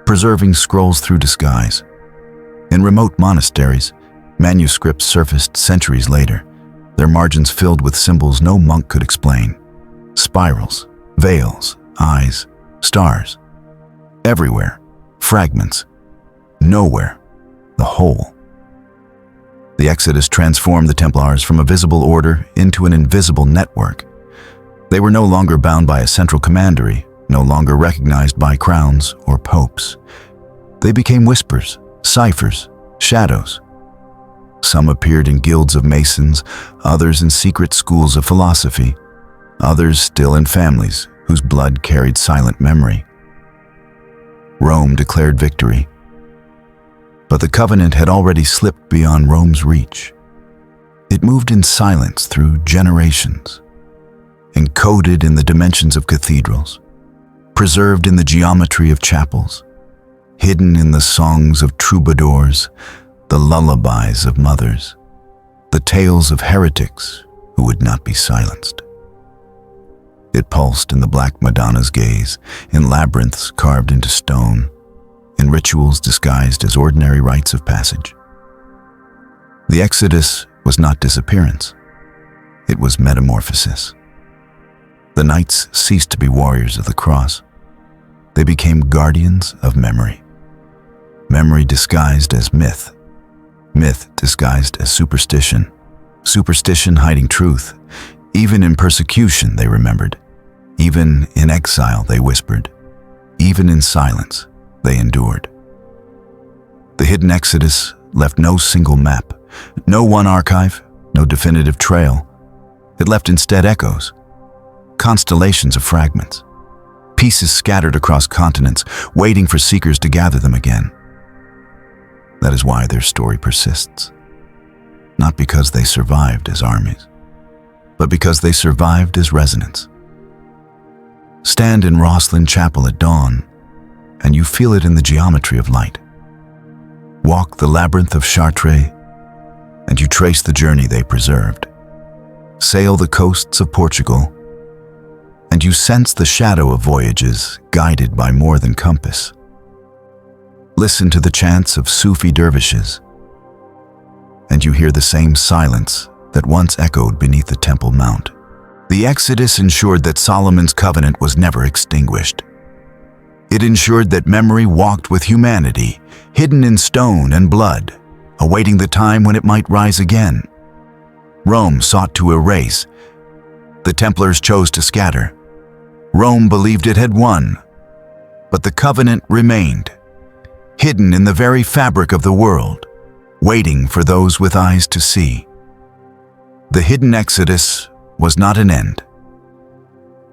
preserving scrolls through disguise. In remote monasteries, manuscripts surfaced centuries later, their margins filled with symbols no monk could explain. Spirals, veils, eyes, stars. Everywhere, fragments. Nowhere, the whole. The Exodus transformed the Templars from a visible order into an invisible network. They were no longer bound by a central commandery, no longer recognized by crowns or popes. They became whispers, ciphers, shadows. Some appeared in guilds of masons, others in secret schools of philosophy, others still in families whose blood carried silent memory. Rome declared victory, but the covenant had already slipped beyond Rome's reach. It moved in silence through generations, encoded in the dimensions of cathedrals, preserved in the geometry of chapels, hidden in the songs of troubadours, the lullabies of mothers, the tales of heretics who would not be silenced. It pulsed in the Black Madonna's gaze, in labyrinths carved into stone, in rituals disguised as ordinary rites of passage. The Exodus was not disappearance. It was metamorphosis. The knights ceased to be warriors of the cross. They became guardians of memory. Memory disguised as myth. Myth disguised as superstition. Superstition hiding truth. Even in persecution, they remembered. Even in exile, they whispered. Even in silence, they endured. The hidden Exodus left no single map, no one archive, no definitive trail. It left instead echoes, constellations of fragments, pieces scattered across continents, waiting for seekers to gather them again. That is why their story persists. Not because they survived as armies, but because they survived as resonance. Stand in Rosslyn Chapel at dawn, and you feel it in the geometry of light. Walk the labyrinth of Chartres, and you trace the journey they preserved. Sail the coasts of Portugal, and you sense the shadow of voyages guided by more than compass. Listen to the chants of Sufi dervishes, and you hear the same silence that once echoed beneath the Temple Mount. The Exodus ensured that Solomon's covenant was never extinguished. It ensured that memory walked with humanity, hidden in stone and blood, awaiting the time when it might rise again. Rome sought to erase. The Templars chose to scatter. Rome believed it had won, but the covenant remained, hidden in the very fabric of the world, waiting for those with eyes to see. The hidden Exodus was not an end.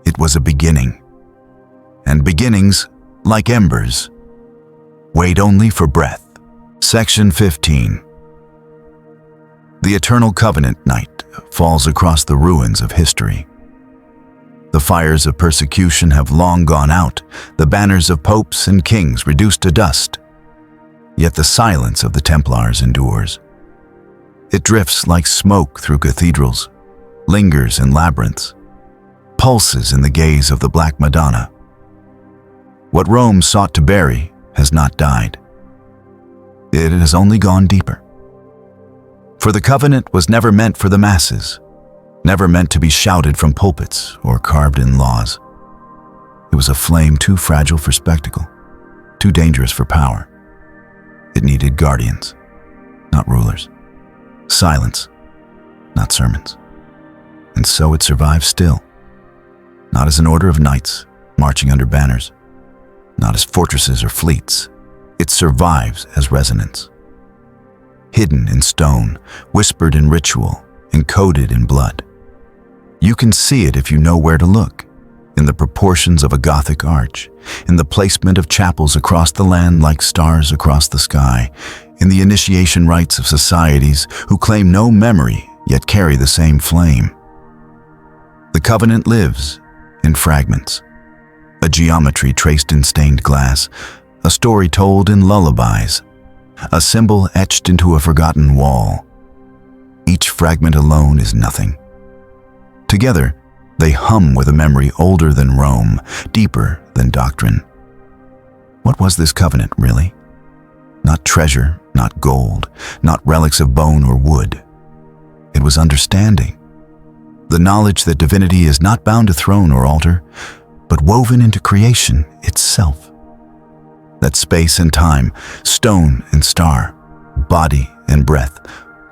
It was a beginning. And beginnings, like embers, wait only for breath. Section 15. The eternal covenant night falls across the ruins of history. The fires of persecution have long gone out, the banners of popes and kings reduced to dust. Yet the silence of the Templars endures. It drifts like smoke through cathedrals, lingers in labyrinths, pulses in the gaze of the Black Madonna. What Rome sought to bury has not died. It has only gone deeper. For the covenant was never meant for the masses, never meant to be shouted from pulpits or carved in laws. It was a flame too fragile for spectacle, too dangerous for power. It needed guardians, not rulers. Silence, not sermons. And so it survives still, not as an order of knights marching under banners, not as fortresses or fleets. It survives as resonance. Hidden in stone, whispered in ritual, encoded in blood. You can see it if you know where to look, in the proportions of a Gothic arch, in the placement of chapels across the land like stars across the sky, in the initiation rites of societies who claim no memory yet carry the same flame. The covenant lives in fragments, a geometry traced in stained glass, a story told in lullabies, a symbol etched into a forgotten wall. Each fragment alone is nothing. Together, they hum with a memory older than Rome, deeper than doctrine. What was this covenant, really? Not treasure, not gold, not relics of bone or wood. It was understanding. The knowledge that divinity is not bound to throne or altar, but woven into creation itself. That space and time, stone and star, body and breath,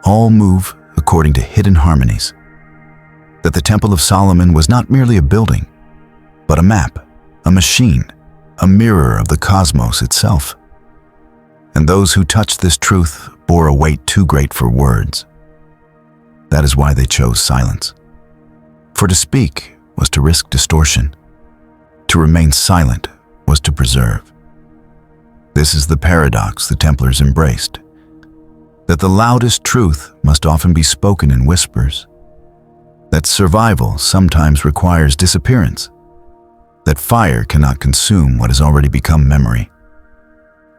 all move according to hidden harmonies. That the Temple of Solomon was not merely a building, but a map, a machine, a mirror of the cosmos itself. And those who touched this truth bore a weight too great for words. That is why they chose silence. For to speak was to risk distortion. To remain silent was to preserve. This is the paradox the Templars embraced, that the loudest truth must often be spoken in whispers, that survival sometimes requires disappearance, that fire cannot consume what has already become memory.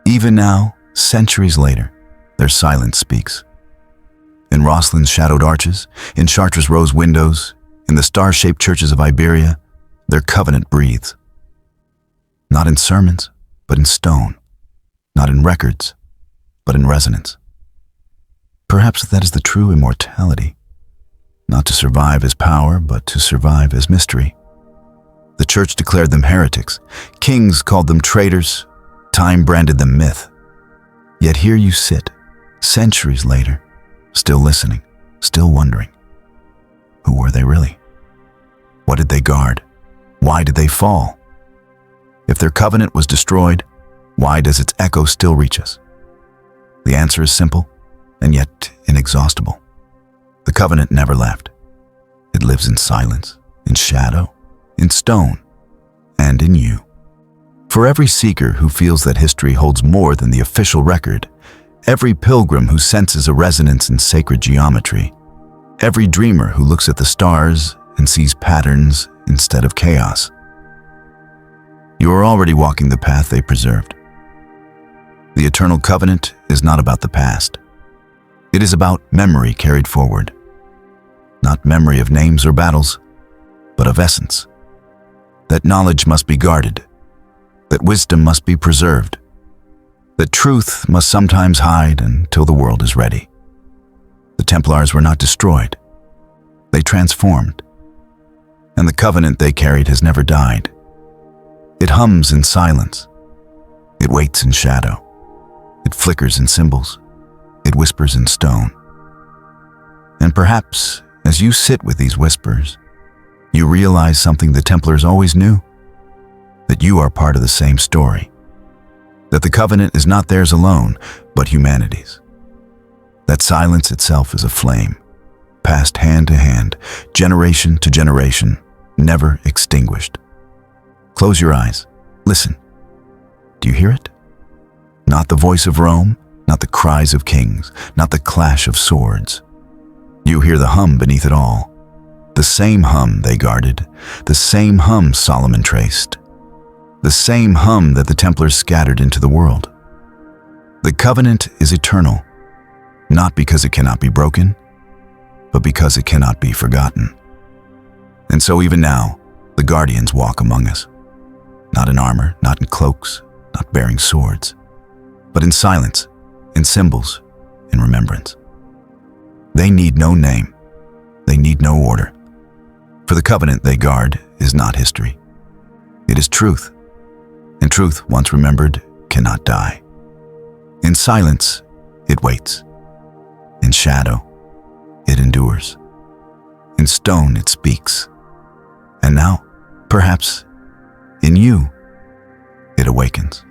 Even now, centuries later, their silence speaks. In Roslin's shadowed arches, in Chartres' rose windows, in the star-shaped churches of Iberia, their covenant breathes. Not in sermons, but in stone. Not in records, but in resonance. Perhaps that is the true immortality. Not to survive as power, but to survive as mystery. The church declared them heretics. Kings called them traitors. Time branded them myth. Yet here you sit, centuries later, still listening, still wondering. Who were they really? What did they guard? Why did they fall? If their covenant was destroyed, why does its echo still reach us? The answer is simple, and yet inexhaustible. The covenant never left. It lives in silence, in shadow, in stone, and in you. For every seeker who feels that history holds more than the official record, every pilgrim who senses a resonance in sacred geometry, every dreamer who looks at the stars and sees patterns instead of chaos, you are already walking the path they preserved. The eternal covenant is not about the past. It is about memory carried forward. Not memory of names or battles, but of essence. That knowledge must be guarded. That wisdom must be preserved. That truth must sometimes hide until the world is ready. The Templars were not destroyed. They transformed. And the covenant they carried has never died. It hums in silence. It waits in shadow. It flickers in symbols. It whispers in stone. And perhaps, as you sit with these whispers, you realize something the Templars always knew, that you are part of the same story, that the covenant is not theirs alone, but humanity's. That silence itself is a flame, passed hand to hand, generation to generation, never extinguished. Close your eyes. Listen. Do you hear it? Not the voice of Rome, not the cries of kings, not the clash of swords. You hear the hum beneath it all. The same hum they guarded, the same hum Solomon traced, the same hum that the Templars scattered into the world. The covenant is eternal, not because it cannot be broken, but because it cannot be forgotten. And so even now, the guardians walk among us, not in armor, not in cloaks, not bearing swords, but in silence, in symbols, in remembrance. They need no name. They need no order. For the covenant they guard is not history. It is truth. And truth, once remembered, cannot die. In silence, it waits. In shadow, it endures. In stone, it speaks. And now, perhaps, in you, it awakens.